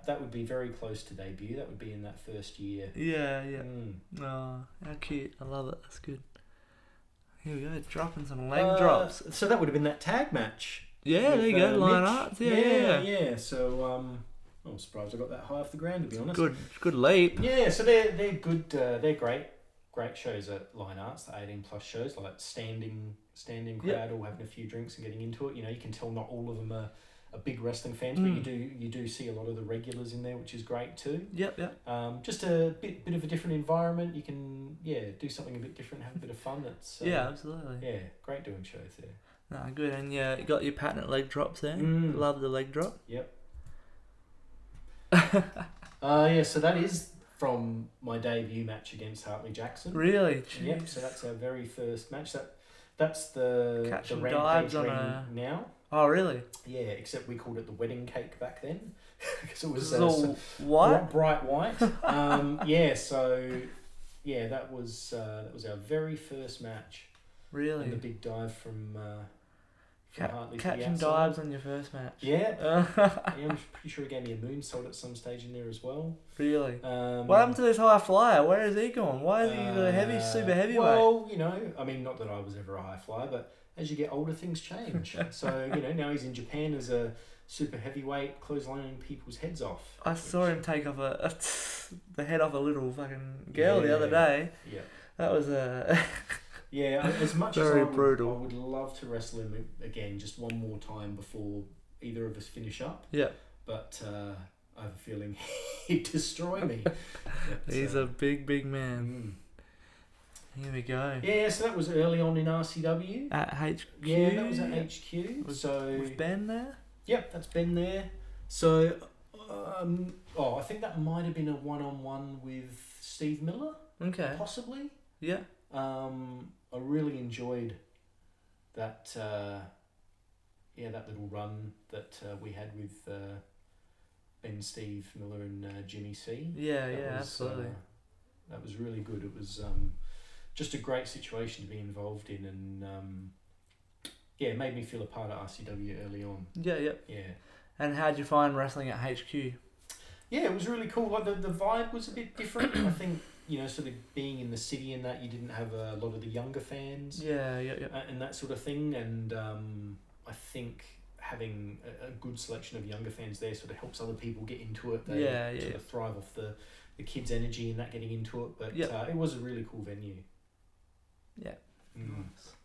that would be very close to debut. That would be in that first year.
Yeah. Oh, how cute. I love it. That's good. Here we go, dropping some leg drops.
So that would have been that tag match.
Yeah, there you go, line arts. Yeah.
So I'm surprised I got that high off the ground, to be honest.
Good leap.
Yeah, so they're good. They're great shows at Line Arts. The 18+ shows, like standing crowd, all having a few drinks and getting into it. You can tell not all of them are big wrestling fans, but you do see a lot of the regulars in there, which is great too.
Yep.
Just a bit of a different environment. You can do something a bit different, have a bit of fun. It's
absolutely.
Yeah, great doing shows there.
No, good. And you got your patent leg drops there. Love the leg drop.
Yep. So that is from my debut match against Hartley Jackson.
Really? Jeez.
Yep. So that's our very first match. That's the
Catching
Rampage
dives on
ring now.
Oh, really?
Yeah, except we called it the wedding cake back then because it was
what?
Bright white. That was our very first match.
Really?
And the big dive from Hartley to the
catching
outside.
dives on your first match.
Yeah. I'm pretty sure he gave me a moonsault at some stage in there as well.
Really? What happened to this high flyer? Where is he going? Why is he the super heavyweight?
Well, I mean, not that I was ever a high flyer, but as you get older, things change. So, now he's in Japan as a super heavyweight, clotheslining people's heads off.
I saw him take off the head off a little fucking girl the other day.
Yeah.
That was
as much
very
as
brutal.
I would love to wrestle him again just one more time before either of us finish up.
Yeah.
But I have a feeling he'd destroy me.
He's a big man. Here we go.
Yeah, so that was early on in RCW.
At HQ?
Yeah, that was at HQ.
With Ben there?
Yep, that's Ben there. So, I think that might have been a one-on-one with Steve Miller.
Okay.
Possibly.
Yeah.
I really enjoyed that. That little run that we had with Ben, Steve Miller, and Jimmy C.
Absolutely.
That was really good. It was just a great situation to be involved in, and it made me feel a part of RCW early on. Yeah.
And how'd you find wrestling at HQ?
Yeah, it was really cool. Like the vibe was a bit different. I think sort of being in the city and that you didn't have a lot of the younger fans.
Yeah.
And that sort of thing, and I think having a good selection of younger fans there sort of helps other people get into it. They sort of thrive off the kids' energy and that getting into it. But it was a really cool venue.
Yeah.
Nice.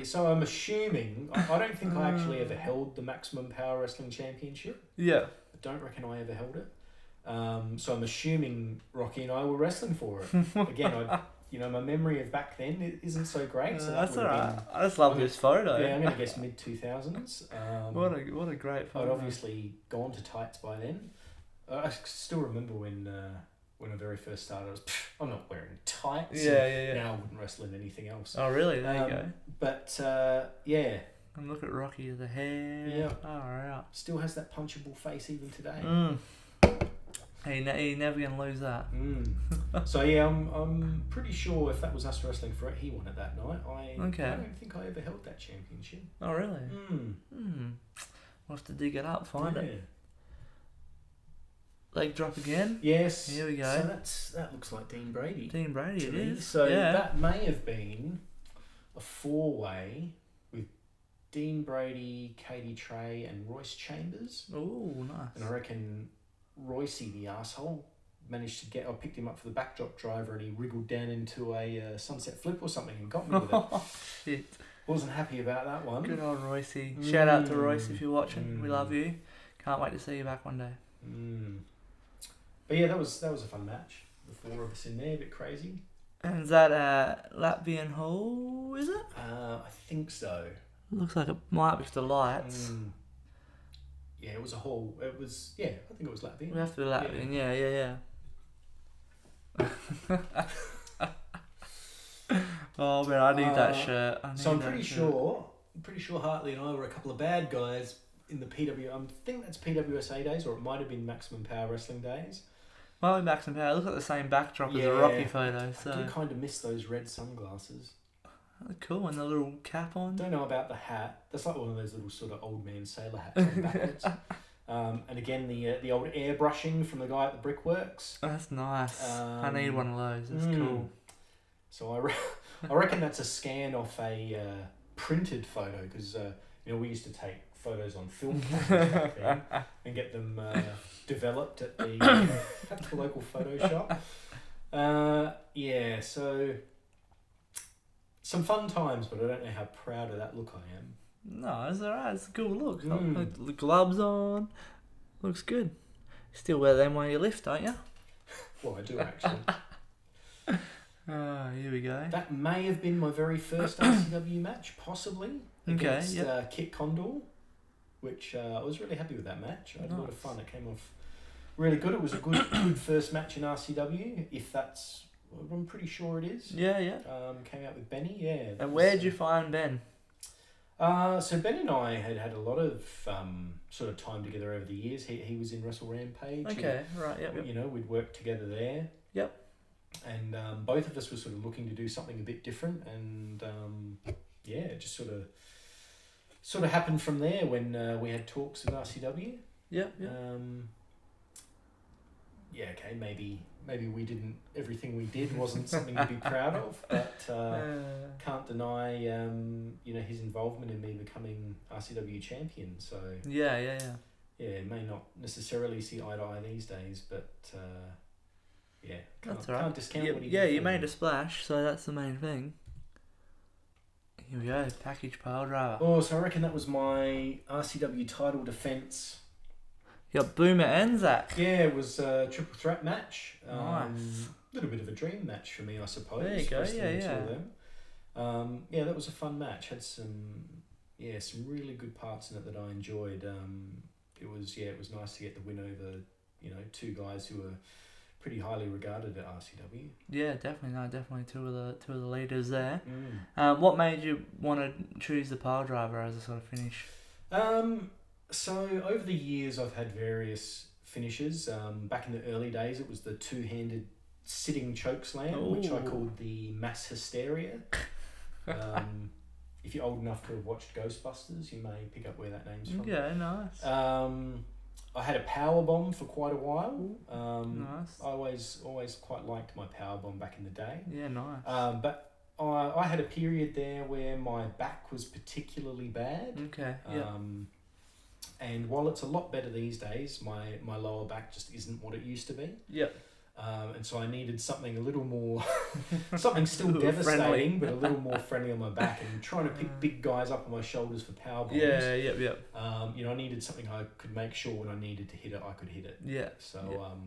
So I'm assuming I don't think I actually ever held the Maximum Power Wrestling Championship.
Yeah.
I don't reckon I ever held it. So I'm assuming Rocky and I were wrestling for it. Again, my memory of back then isn't so great. So
that's alright. I just love this photo.
Yeah, I'm gonna guess mid 2000s.
What a great photo.
I'd obviously gone to tights by then. I still remember when I very first started, I'm not wearing tights.
Yeah.
Now I wouldn't wrestle in anything else.
Oh, really? There you go.
But,
And look at Rocky, the hair.
Yeah.
Oh, right.
Still has that punchable face even today.
He never going to lose that.
So, I'm pretty sure if that was us wrestling for it, he won it that night. I don't think I ever held that championship.
Oh, really? We'll have to dig it up, find it. Leg drop again.
Yes.
Here we go.
So that looks like Dean Brady.
Dean Brady, it is.
So that may have been a 4-way with Dean Brady, Katie Trey, and Royce Chambers.
Oh, nice.
And I reckon Royce, the asshole, managed to I picked him up for the backdrop driver, and he wriggled down into a sunset flip or something and got me with it.
Shit.
Wasn't happy about that one.
Good on Royce. Shout out to Royce if you're watching. We love you. Can't wait to see you back one day.
But yeah, that was a fun match. The 4 of us in there, a bit crazy.
And is that Latvian Hall, is it?
I think so.
Looks like it might be for the lights.
Yeah, it was a hall. It was, I think it was Latvian.
We have to be Latvian, yeah. Oh man, I need that shirt.
I'm pretty sure Hartley and I were a couple of bad guys in the I think that's PWSA days, or it might have been Maximum Power Wrestling days.
Might be Maximum Power. It looks like the same backdrop as a Rocky photo. So
I do kind of miss those red sunglasses.
Oh, cool, and the little cap on.
Don't know about the hat. That's like one of those little sort of old man sailor hats on backwards. And again, the old airbrushing from the guy at the Brickworks.
Oh, that's nice. I need one of those. That's cool.
So I reckon that's a scan off a printed photo, because we used to take photos on film cameras back then and get them developed at the local photo shop. So some fun times, but I don't know how proud of that look I am.
No, it's alright. It's a cool look.
Mm.
The gloves on. Looks good. Still wear them while you lift, don't you?
Well, I do actually.
Here we go.
That may have been my very first RCW match, possibly, against Kit Condor, which I was really happy with that match. I had a lot of fun. It came off really good. It was a good first match in RCW, if that's... I'm pretty sure it is.
Yeah.
Came out with Benny, yeah.
And where'd you find Ben?
So Ben and I had a lot of sort of time together over the years. He was in Wrestle Rampage.
Okay, right, yep.
You know, we'd worked together there.
Yep.
And both of us were sort of looking to do something a bit different, and it just sort of happened from there when we had talks at RCW.
Yep.
Okay, maybe everything we did wasn't something to be proud of, but can't deny his involvement in me becoming RCW champion. So
Yeah,
may not necessarily see eye to eye these days, but
that's all right.
Can't discount what he did.
Yeah, you made a splash, so that's the main thing. Here we go, package pile driver.
Oh, so I reckon that was my RCW title defence.
You got Boomer and Zach.
Yeah, it was a triple threat match.
Nice.
A little bit of a dream match for me, I suppose.
There you go,
wrestling
yeah.
two of them. That was a fun match. Had some really good parts in it that I enjoyed. It was nice to get the win over, two guys who were pretty highly regarded at RCW.
Yeah, definitely two of the leaders there. What made you want to choose the pile driver as a sort of finish?
So over the years, I've had various finishes. Back in the early days, it was the two-handed sitting choke slam, which I called the mass hysteria. If you're old enough to have watched Ghostbusters, you may pick up where that name's from.
Yeah, nice.
I had a power bomb for quite a while.
Nice.
I always quite liked my power bomb back in the day.
Yeah, nice.
But I had a period there where my back was particularly bad.
Okay. Yeah.
And while it's a lot better these days, my lower back just isn't what it used to be.
Yep.
And so I needed something a little more, something still
Little
devastating,
friendly.
but a little more friendly on my back, and trying to pick big guys up on my shoulders for power bombs.
Yeah, yep.
I needed something I could make sure when I needed to hit it, I could hit it.
Yeah.
So,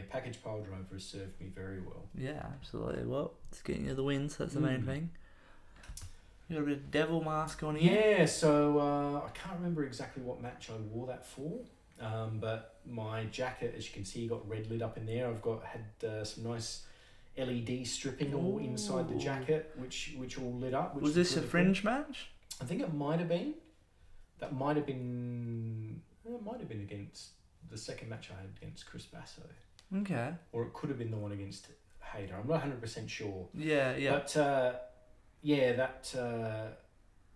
package pile driver has served me very well.
Yeah, absolutely. Well, it's getting you the wins, that's the main thing. You got a bit of devil mask on here.
Yeah, so I can't remember exactly what match I wore that for. But my jacket, as you can see, got red lit up in there. I've had some nice LED stripping all inside the jacket, which all lit up.
Was this a fringe match?
I think it might have been. That might have been. It might have been against the second match I had against Chris Basso.
Okay.
Or it could have been the one against Hader. I'm not 100% sure.
Yeah.
But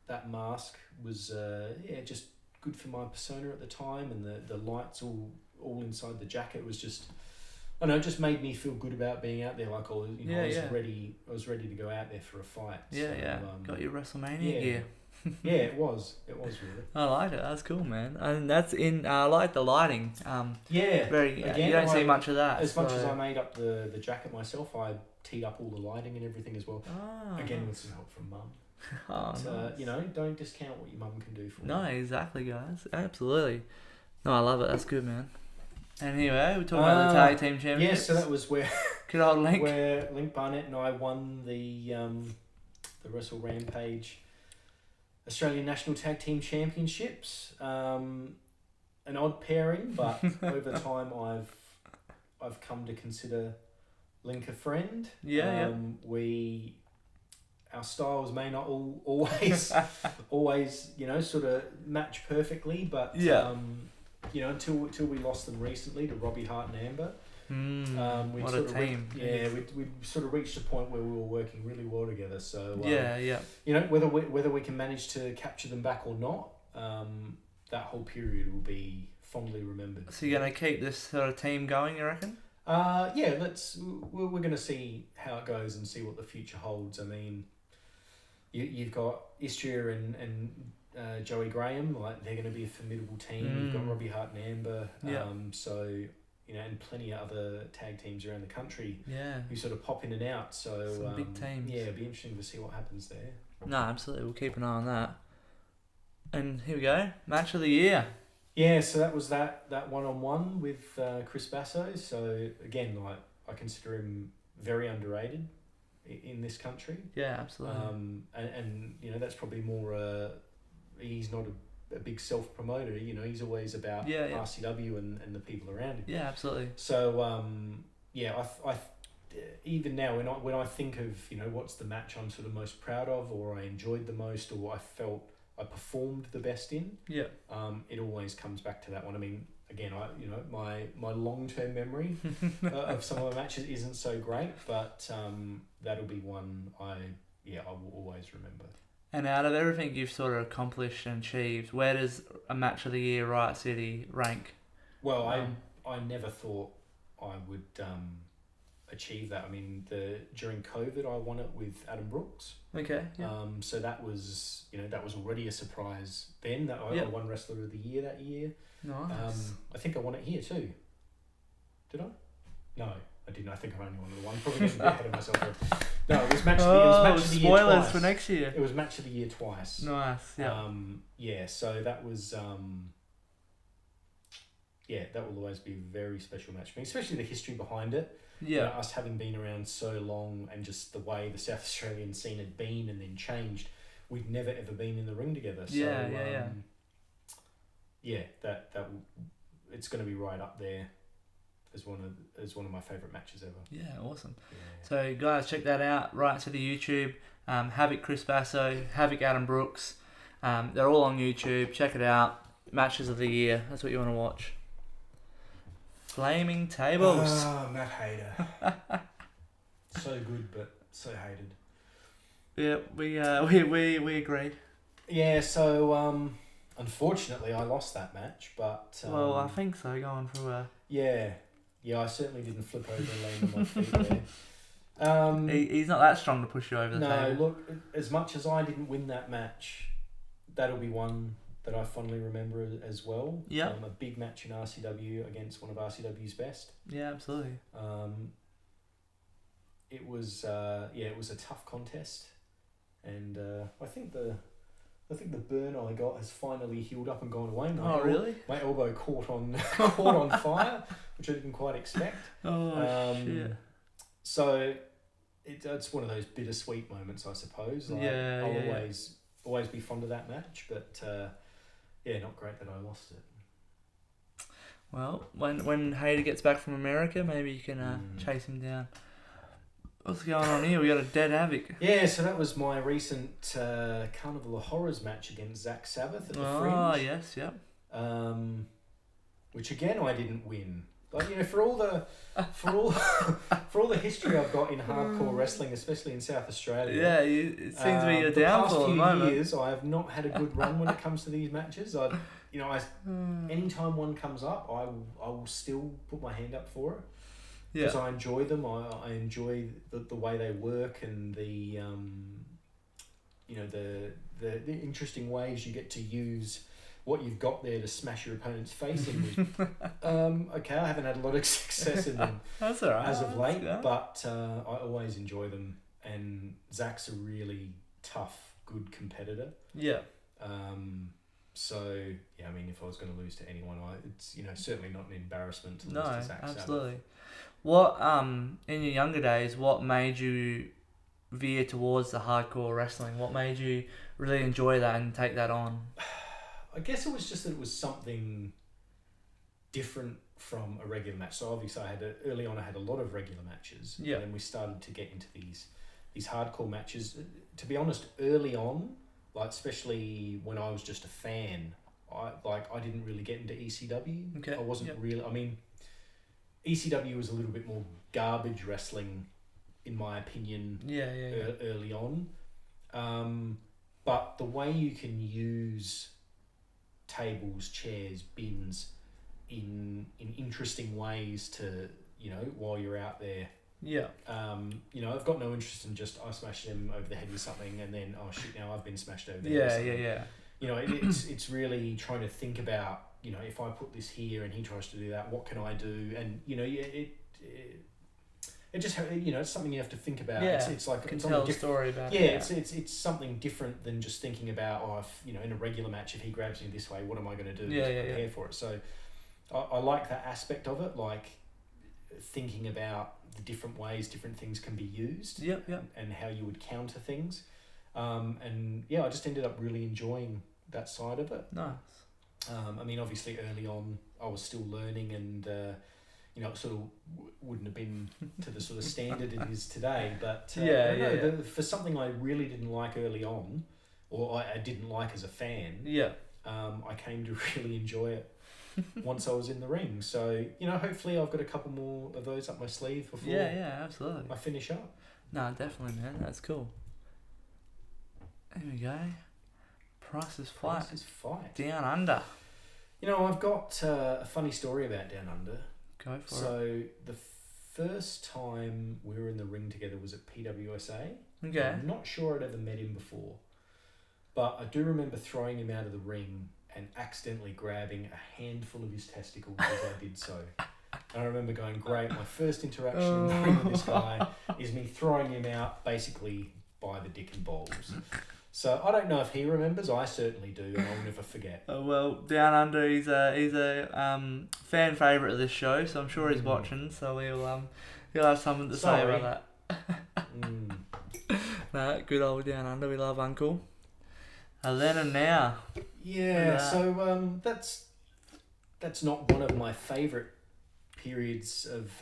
that mask was just good for my persona at the time, and the lights all inside the jacket was just, I don't know, it just made me feel good about being out there. Like I was ready to go out there for a fight.
Got your WrestleMania gear.
Yeah, it was really.
I like it. That's cool, man. And that's in. I like the lighting. Very. Again, you don't see much of that.
As much as I made up the jacket myself, I teed up all the lighting and everything as well. Again, with some help from Mum.
Nice.
Don't discount what your mum can do for you.
No, exactly, guys. Absolutely. No, I love it. That's good, man. And anyway, we're talking about the tag team championships.
Yes, so that was where
good old Link.
Where Link Barnett and I won the Wrestle Rampage Australian National Tag Team Championships. An odd pairing, but over time I've come to consider Link a friend. Our styles may not always sort of match perfectly, but until we lost them recently to Robbie Hart and Amber.
What a team!
We sort of reached a point where we were working really well together. So whether we can manage to capture them back or not, that whole period will be fondly remembered.
So you're gonna keep this sort of team going, you reckon?
We're gonna see how it goes and see what the future holds. I mean, you've got Istria and Joey Graham, like they're going to be a formidable team. You've got Robbie Hart and Amber. and plenty of other tag teams around the country
Yeah.
who sort of pop in and out. So
Some big teams.
Yeah, it'd be interesting to see what happens there.
No, absolutely. We'll keep an eye on that. And here we go. Match of the year.
Yeah, so that was that one-on-one with Chris Basso. So again, like, I consider him very underrated in this country.
Yeah, absolutely.
And that's probably more. He's not a big self-promoter. He's always about RCW and the people around him.
Yeah, absolutely.
So I even now when I think of what's the match I'm sort of most proud of, or I enjoyed the most, or I felt I performed the best in.
Yeah.
It always comes back to that one. I mean, again, my long-term memory of some of the matches isn't so great, but that'll be one I will always remember.
And out of everything you've sort of accomplished and achieved, where does a match of the year Riot City rank?
Well, I never thought I would achieve that. I mean, during COVID, I won it with Adam Brooks.
Okay. Yeah.
So that was already a surprise then. That I won Wrestler of the Year that year.
Nice.
I think I won it here too. Did I? No, I didn't. I think I only won the one. Probably getting ahead of myself there. No, it was match of the year.
Spoilers
twice.
for next year.
It was match of the year twice.
Nice. Yeah.
So that was that will always be a very special match for me, especially the history behind it.
Yeah.
Us having been around so long, and just the way the South Australian scene had been and then changed. We'd never ever been in the ring together. So, it's going to be right up there as one of my favourite matches ever.
Yeah, awesome.
Yeah.
So guys, check that out. Right to the YouTube. Havok Chris Basso, Havok Adam Brooks. They're all on YouTube. Check it out. Matches of the year. That's what you want to watch. Flaming Tables.
Oh, Matt Hader. So good, but so hated.
Yeah, we agree.
Yeah, so unfortunately I lost that match, but
well, I think so. Going through a
I certainly didn't flip over and land on my feet there.
He's not that strong to push you over the table.
No, look, as much as I didn't win that match, that'll be one that I fondly remember as well.
Yeah.
A big match in RCW against one of RCW's best.
Yeah, absolutely.
It was a tough contest, and I think the burn I got has finally healed up and gone away.
Really?
My elbow caught on fire, which I didn't quite expect.
Oh shit!
So it's one of those bittersweet moments, I suppose. I'll always be fond of that match, but not great that I lost it.
Well, when Hader gets back from America, maybe you can chase him down. What's going on here? We got a dead Havok.
Yeah, so that was my recent Carnival of Horrors match against Zach Sabbath at the Fringe.
Oh, yes, yep.
Which again I didn't win. But for all the history I've got in hardcore wrestling, especially in South Australia.
Yeah, it seems to be a downfall at the moment.
The past few years, I have not had a good run when it comes to these matches. Anytime one comes up, I will still put my hand up for it. Because I enjoy them. I enjoy the way they work, and the interesting ways you get to use what you've got there to smash your opponent's face in with. I haven't had a lot of success in them
That's all right.
as of late, but I always enjoy them. And Zach's a really tough, good competitor.
Yeah.
So I mean, if I was going to lose to anyone, it's certainly not an embarrassment to lose to Zach
absolutely.
Sabbath.
What in your younger days, what made you veer towards the hardcore wrestling? What made you really enjoy that and take that on?
I guess it was just that it was something different from a regular match. So obviously early on I had a lot of regular matches.
Yeah.
And then we started to get into these hardcore matches. To be honest, early on, especially when I was just a fan, I didn't really get into ECW.
Okay.
I wasn't really. I mean, ECW was a little bit more garbage wrestling, in my opinion.
Yeah.
Early on, but the way you can use tables, chairs, bins in interesting ways to while you're out there.
Yeah.
I've got no interest in just I smashed them over the head with something and then oh shit now I've been smashed over the head with something.
Yeah.
it's really trying to think about, if I put this here and he tries to do that, what can I do? And it just it's something you have to think about.
Yeah,
it's like
can
it's
tell a story about it.
Yeah, it's something different than just thinking about in a regular match, if he grabs me this way, what am I going to do to prepare for it? So I like that aspect of it, like thinking about the different ways different things can be used.
Yep.
And how you would counter things. And yeah, I just ended up really enjoying that side of it.
Nice.
I mean, obviously early on I was still learning, and it sort of wouldn't have been to the sort of standard it is today. But for something I really didn't like early on, or I didn't like as a fan, I came to really enjoy it once I was in the ring. So hopefully I've got a couple more of those up my sleeve before
absolutely
I finish up.
No, definitely, man. That's cool. There we go. Price's Fight. Down Under.
I've got a funny story about Down Under.
Go for it.
So the first time we were in the ring together was at PWSA.
Okay.
I'm not sure I'd ever met him before, but I do remember throwing him out of the ring and accidentally grabbing a handful of his testicles as I did so. And I remember going, great, my first interaction in the ring with this guy is me throwing him out basically by the dick and balls. So I don't know if he remembers. I certainly do, and I'll never forget.
Well, Down Under, he's a fan favourite of this show, so I'm sure he's watching. So he'll have something to say about that. No, good old Down Under. We love Uncle. And then and now.
Yeah. So that's not one of my favourite periods of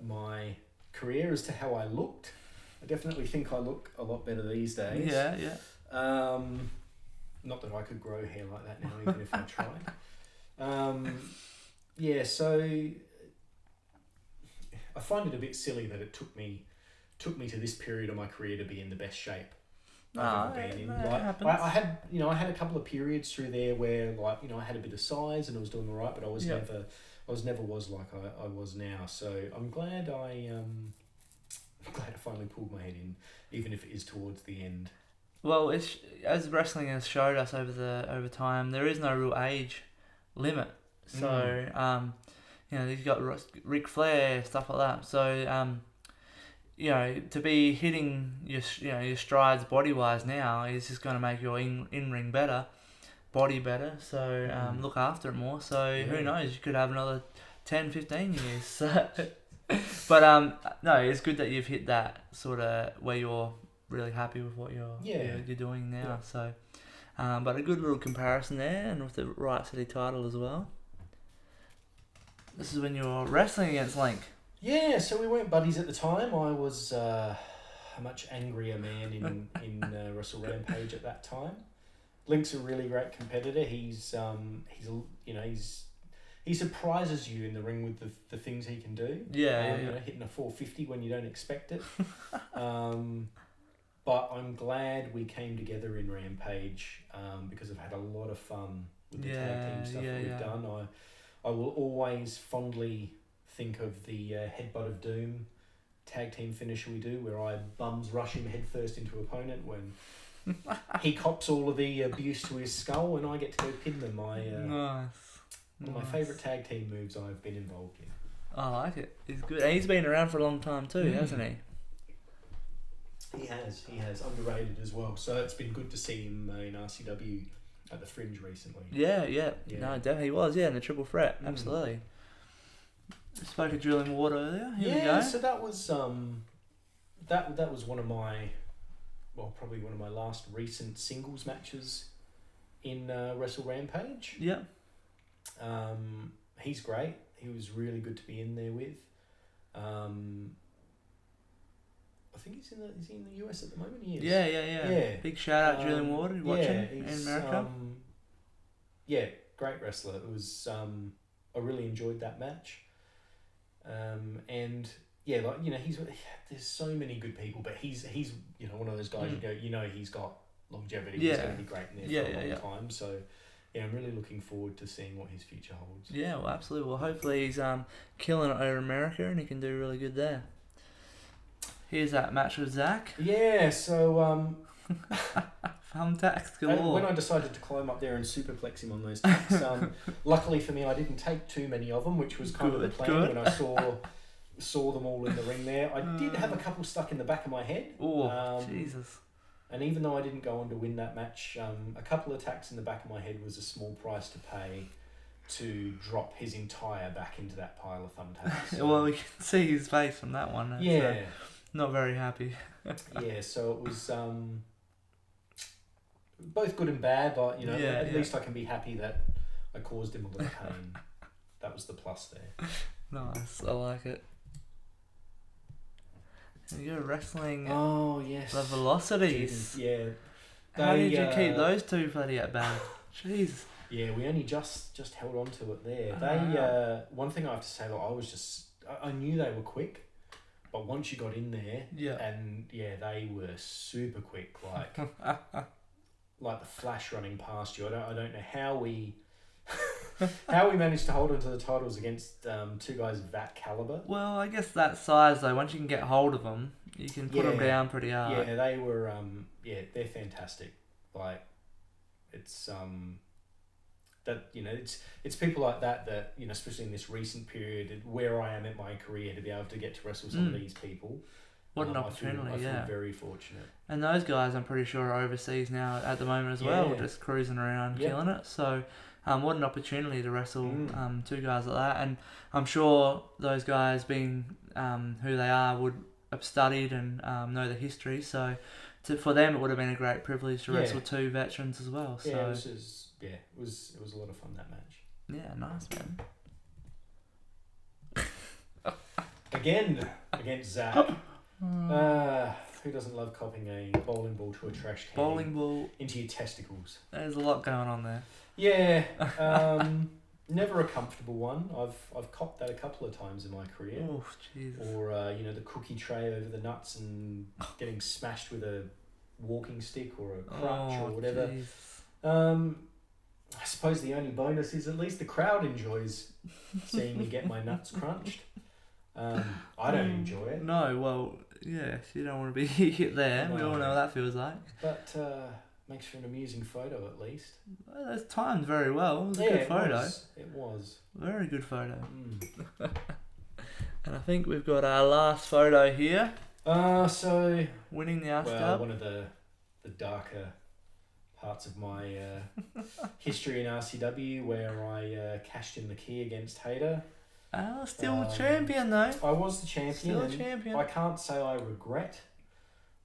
my career as to how I looked. I definitely think I look a lot better these days.
Yeah.
Not that I could grow hair like that now, even if I tried. So I find it a bit silly that it took me to this period of my career to be in the best shape I've ever been in. I had a couple of periods through there where I had a bit of size and I was doing all right, but I was never like I was now. So I'm glad I finally pulled my head in, even if it is towards the end.
Well, it's, as wrestling has showed us over time, there is no real age limit. So, you've got Ric Flair, stuff like that. So, to be hitting your strides body wise now is just going to make your in ring better, body better. So, look after it more. So, who knows? You could have another 10, 15 years. So. But no, it's good that you've hit that sort of where you're really happy with what you're doing now. So, but a good little comparison there, and with the Right City title as well. This is when you're wrestling against Link.
Yeah, so we weren't buddies at the time. I was a much angrier man in Wrestle Rampage at that time. Link's a really great competitor. He surprises you in the ring with the things he can do. Hitting a 450 when you don't expect it. But I'm glad we came together in Rampage because I've had a lot of fun with the tag team stuff that we've done. I will always fondly think of the Headbutt of Doom tag team finisher we do, where I bums rush him headfirst into an opponent when he cops all of the abuse to his skull and I get to go pin them.
Nice.
One of my favourite tag team moves I've been involved in.
I like it. He's good. And he's been around for a long time too, hasn't he?
He has. Underrated as well. So it's been good to see him in RCW at the Fringe recently.
Yeah. No, definitely he was, in the Triple Threat. Absolutely. Spoke of Drilling Water earlier. Here we go.
So that was that was one of my, probably one of my last recent singles matches in Wrestle Rampage.
Yeah.
He's great. He was really good to be in there with. I think is he in the US at the moment? He is.
Yeah. Big shout out Drilling Water watching in America.
Great wrestler. It was I really enjoyed that match. And he's there's so many good people, but he's one of those guys you go, he's got longevity. He's going to be great in there for a long time. So I'm really looking forward to seeing what his future holds.
Yeah, well, absolutely. Well, hopefully he's killing it over America and he can do really good there. Here's that match with Zach.
Yeah, so
Thumbtacks
And
galore.
when I decided to climb up there and superplex him on those tacks, luckily for me, I didn't take too many of them, which was kind of the plan when I saw them all in the ring there. I did have a couple stuck in the back of my head.
Oh, Jesus.
And even though I didn't go on to win that match, a couple of attacks in the back of my head was a small price to pay to drop his entire back into that pile of thumbtacks. So,
Well, you can see his face from that one. It's, not very happy.
Yeah, so it was both good and bad, but at least I can be happy that I caused him a little pain. That was the plus there.
Nice, I like it. And you're wrestling
Oh, yes.
the Velocities.
Yeah.
How did you keep those two bloody at bay? Jeez.
Yeah, we only just held on to it there. They one thing I have to say, like, I knew they were quick, but once you got in there, they were super quick, like the flash running past you. I don't know how we managed to hold onto the titles against two guys of that caliber.
Well, I guess that size though, once you can get hold of them, you can put them down pretty hard.
Yeah, they were they're fantastic. Like, it's that it's people like that especially in this recent period where I am in my career, to be able to get to wrestle some of these people.
What an opportunity!
I feel very fortunate.
And those guys, I'm pretty sure, are overseas now at the moment as well, just cruising around, killing it. So, what an opportunity to wrestle two guys like that. And I'm sure those guys, being who they are, would have studied and know the history. So, for them, it would have been a great privilege to wrestle two veterans as well. So,
it was a lot of fun, that match.
Yeah, nice, man.
Again, against Zach. Who doesn't love copying a bowling ball to a trash can?
Bowling ball
into your testicles.
There's a lot going on there.
Yeah, never a comfortable one. I've copped that a couple of times in my career.
Oh, Jesus.
Or the cookie tray over the nuts and getting smashed with a walking stick or a crutch or whatever.
Jesus.
I suppose the only bonus is at least the crowd enjoys seeing me get my nuts crunched. I don't enjoy it.
No, well, yes, you don't want to be there.
No.
We all know what that feels like.
But makes for an amusing photo at least.
Well, that's timed very well. It was a good photo.
It was.
Very good photo. And I think we've got our last photo here.
So
winning the Oscar.
Well, one of the darker parts of my history in RCW, where I cashed in the key against Hayter.
Still champion though.
I was the champion.
Still champion.
I can't say I regret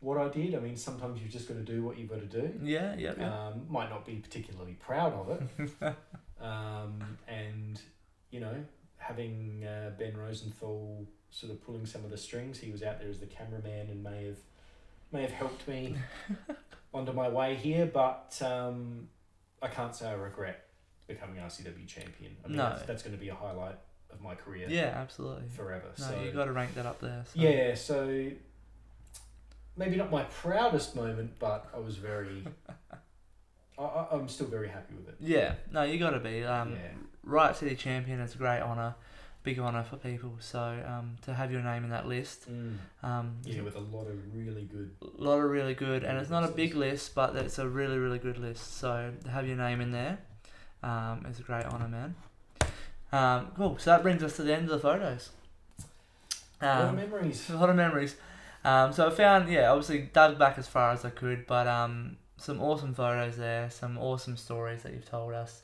what I did. I mean, sometimes you've just got to do what you've got to do.
Yeah.
Might not be particularly proud of it. And having Ben Rosenthal sort of pulling some of the strings, he was out there as the cameraman and may have helped me onto my way here. But I can't say I regret becoming RCW champion. I mean, that's going to be a highlight of my career.
Yeah, absolutely.
Forever.
No,
so
you got to rank that up there. So.
Yeah, so maybe not my proudest moment, but I was very. I'm still very happy with it.
Yeah, no, you got to be. Right City champion is a great honour, big honour for people. So to have your name in that list.
With a lot of really good.
And it's not a big list, but it's a really, really good list. So to have your name in there is a great honour, man. Cool. So that brings us to the end of the photos.
A lot of memories.
A lot of memories. So I found, obviously dug back as far as I could, but some awesome photos there, some awesome stories that you've told us.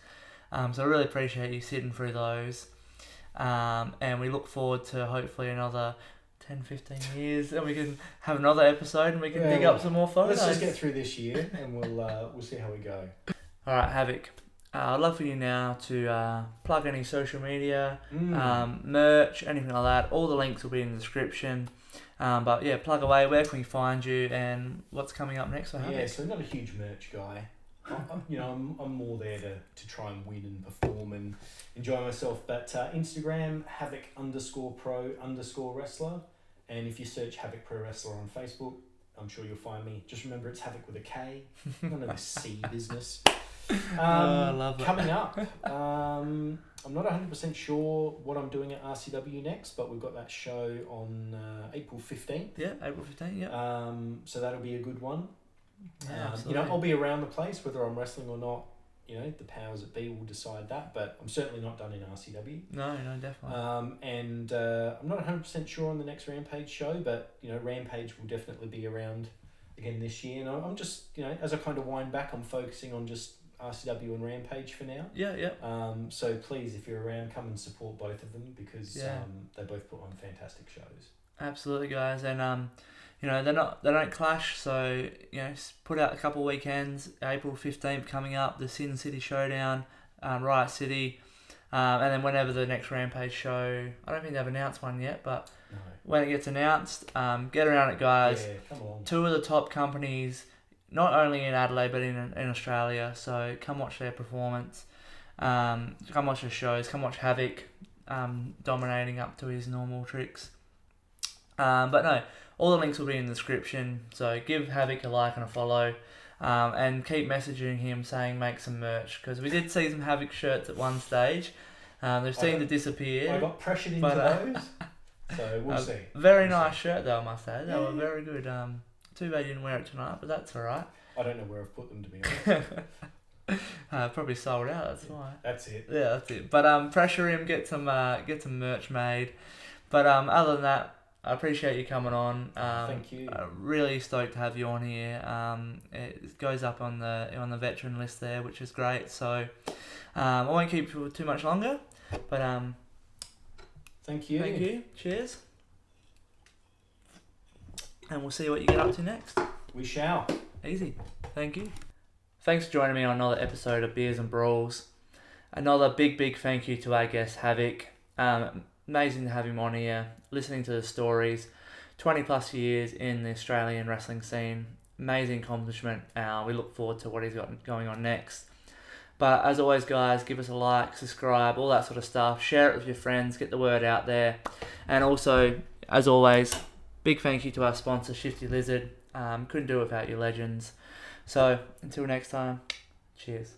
So I really appreciate you sitting through those. And we look forward to hopefully another 10, 15 years, and we can have another episode and we can dig up some more photos.
Let's just get through this year and we'll see how we go.
All right, Havok. I'd love for you now to plug any social media, merch, anything like that. All the links will be in the description. But yeah, plug away. Where can we find you, and what's coming up next for Havok?
Yeah, so I'm not a huge merch guy. I'm more there to try and win and perform and enjoy myself. But Instagram, Havok_pro_wrestler. And if you search Havok Pro Wrestler on Facebook, I'm sure you'll find me. Just remember it's Havok with a K. None of this C business.
I love it.
Coming up, I'm not 100% sure what I'm doing at RCW next, but we've got that show on April 15th.
Yeah, April 15th, yeah.
So that'll be a good one.
absolutely.
I'll be around the place whether I'm wrestling or not. The powers that be will decide that, but I'm certainly not done in RCW.
No, definitely.
And I'm not 100% sure on the next Rampage show, but Rampage will definitely be around again this year. And I'm just as I kind of wind back, I'm focusing on just RCW and Rampage for now.
Yeah.
So please, if you're around, come and support both of them because they both put on fantastic shows.
Absolutely, guys, and they don't clash. So put out a couple weekends. April 15th coming up, the Sin City Showdown, Riot City, and then whenever the next Rampage show. I don't think they've announced one yet, but when it gets announced, get around it, guys.
Yeah, come along.
2 of the top companies, not only in Adelaide but in Australia. So come watch their performance. Come watch the shows. Come watch Havok dominating up to his normal tricks. But no, all the links will be in the description. So give Havok a like and a follow. And keep messaging him saying make some merch. Because we did see some Havok shirts at one stage. They've seemed to disappear.
I got pressured into those. So we'll see.
Very nice shirt though, I must say. They were very good. Too bad you didn't wear it tonight, but that's alright.
I don't know where I've put them, to be honest.
Probably sold out, that's why.
That's it.
Yeah, that's it. But pressure him, get some merch made. But other than that, I appreciate you coming on.
Thank you.
Really stoked to have you on here. It goes up on the veteran list there, which is great. So I won't keep you for too much longer. But
thank you.
Thank you. Cheers. And we'll see what you get up to next.
We shall.
Easy. Thank you. Thanks for joining me on another episode of Beers and Brawls. Another big thank you to our guest Havok. Amazing to have him on here, listening to the stories. 20 plus years in the Australian wrestling scene. Amazing accomplishment. We look forward to what he's got going on next. But as always, guys, give us a like, subscribe, all that sort of stuff. Share it with your friends, get the word out there. And also, as always, big thank you to our sponsor, Shifty Lizard. Couldn't do it without you legends. So, until next time, cheers.